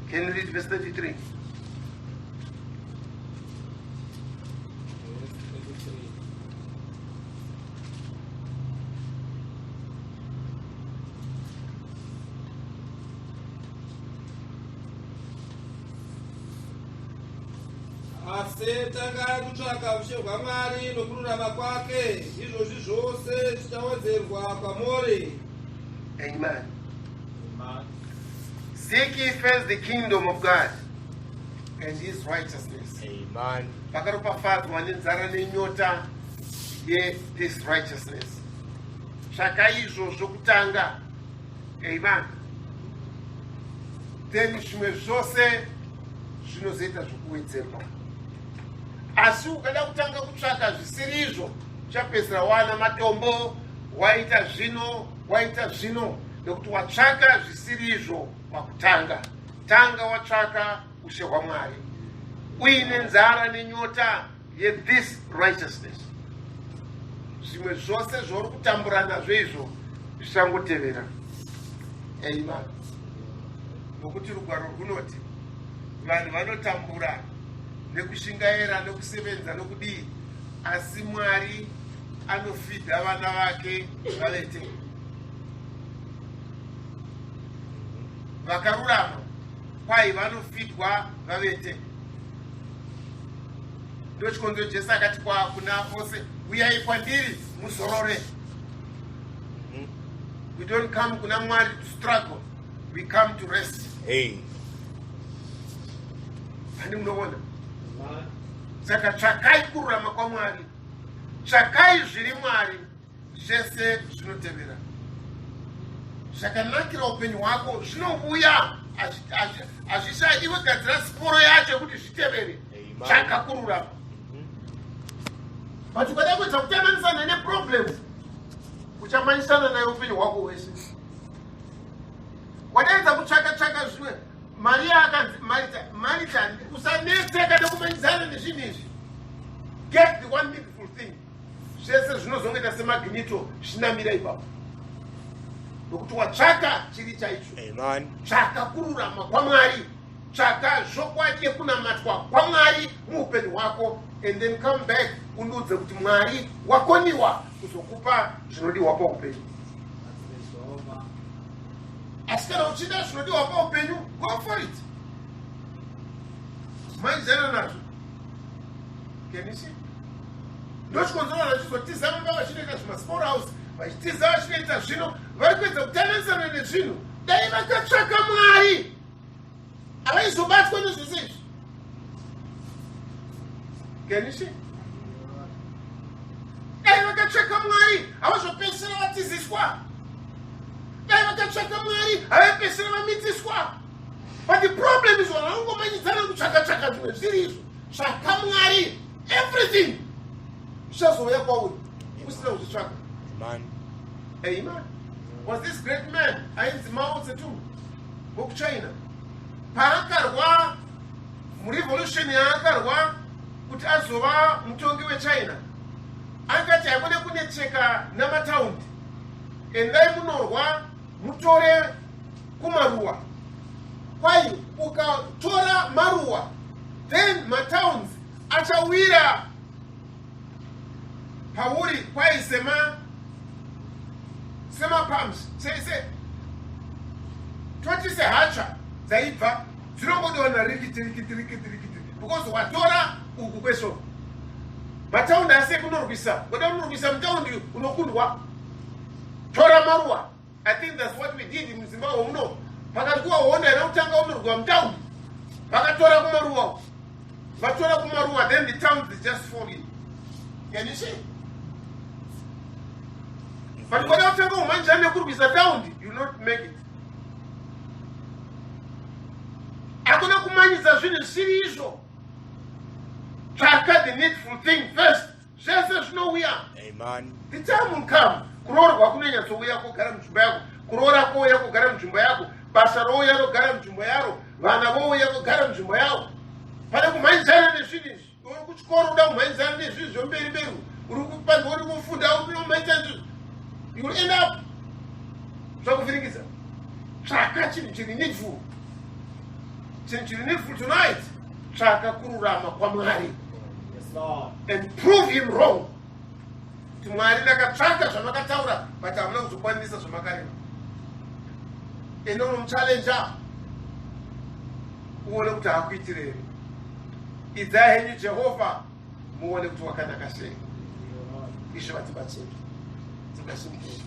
Can you read verse 33? Asi tangai kutsvaka ushe hwaMwari nokururama kwake, izvozvi zvose zvichawedzerwa kwamuri. Amen. Seek ye first the kingdom of God and his righteousness. Amen. Vakaropafadzwa nenzara nenyota this righteousness. Tsvakai izvozvo kutanga. Amen. Then zvimwe zvose zvinozoita zvokuwedzerwa. Asi ukada kutanga kutsvaka zvisiri izvo, uchapedzisira wana matombo, waita zvino, nekuti watsvaka zvisiri izvo pakutanga. Tanga watsvaka ushe hwaMwari uine nzara nenyota this righteousness. Zvimwe zvose zvauri kutambura nazvo izvo zvichangoteverera. Amen. Nokuti rugwaro runoti vanhu vanotambura nekushingaira nekusevenza nokudii, asi Mwari anofidha vana vake vavete. Vakarurama kwai vanofidwa vavete. Ndochikonzo Jesu akati kuna vose, uyai kwandiri muzorore. We don't come kuna Mwari to struggle, we come to rest. Hani munoona? Saka tsvakai kururama kwaMwari, tsvakai zviri Mwari, zvese zvinotevera. Zvakanakira upenyu hwako zvinouya, hazvisati iwe gadzira siporo yacho kuti zvitevere. Tsvaka kururama. but ukada kuita kutananisana neproblems uchamanyisana nayo upenyu hwako hwese. Wadaedza kutsvaka zvimwe Maria akanzi Marita usanetseka nekumanyisana nezvinhu izvi. Get the one beautiful thing. Zvese zvinozongoita semagnito zvinamira ipapo. Nokuti watsvaka chiri chaicho. Amen. Tsvaka kururama kwaMwari. Tsvaka zvokwadi yekunamatwa kwaMwari muupenyu hwako, and then come back unudze kuti Mwari wakoniwa kuzokupa zvinodiwa paupenyu. Asi kana uchida zvinodiwa paupenyu, go for it. Manyizana nazvo. Can you see? Ndochikonzerwa vachizotiza vamba vachinoita zvimasmall house, vachitiza vachinoita zvino, vari kuedza kutananisana nezvinhu. Dai vakatsvaka Mwari, havaizobatwa nezvese izvi. Can you see? Dai vakatsvaka Mwari, havazopedzisira vatiziswa. Dai vakatsvaka Mwari, havaipedzisira vamitiswa. But the problem is vanongomanidzana kutsvaka zvimwe zviri izvo. Tsvaka Mwari, everything zvichazouya kwauri usina kuzvitsvaka. Amen. Was this great man ainzi Mao Zedong wokuchina paakarwa murevolution yaakarwa kuti azova mutongi wechina, akati hakune kunetseka namataundi, endai munorwa mutore kumaruwa. Kwai ukatora maruwa, then matowns achawira pauri. Kwai sema palms se totise hacha zaibva dzinongodewana rikiti because watora uku kwesho mataundi ase kunorwisa. Wada unorwisa mutaundi unokundwa, tora maruwa. I think that's what we did in Zimbabwe muno. Pakati kuwaona yanotanga unorwa mutaundi, vakatora kumaruwa, vatora kumaruwa, then the towns is just falling. Can you see? But when you tell man jane kurwisa taundi, you not make it. Akuna kumanyiza zvinhu zviri izvo. Tsvaka the needful thing first. Zvese zvinouya. Amen. The time will come. Kuroorwa kunonyatsouya kugara munzvimbo yako. Kuroora kwouya kugara munzvimbo yako. Basa rouya rogara munzvimbo yaro. Vana vouya kugara munzvimbo yavo. Pane kumhanyidzana nezvinhu izvi. Uri kuchikoro uda kumhanyidzana nezvinhu zvomberi. Uri kufunda uri kumhanyidzana nezvinhu. You will end up zvakuvhiringidza. Tsvaka chinhu chiri needful. Chinhu chiri needful tonight. Tsvaka kururama kwaMwari. And prove him wrong. Kuti Mwari ndakatsvaka zvamakataura, but hamuna kuzokwanisa zvamakareva. Ende unomuchallenja uone kuti hakuitirei. Idzai henyu Jehovha muone kuti wakanaka sei. Izvo vatibatsiri. Dzimbasumukei.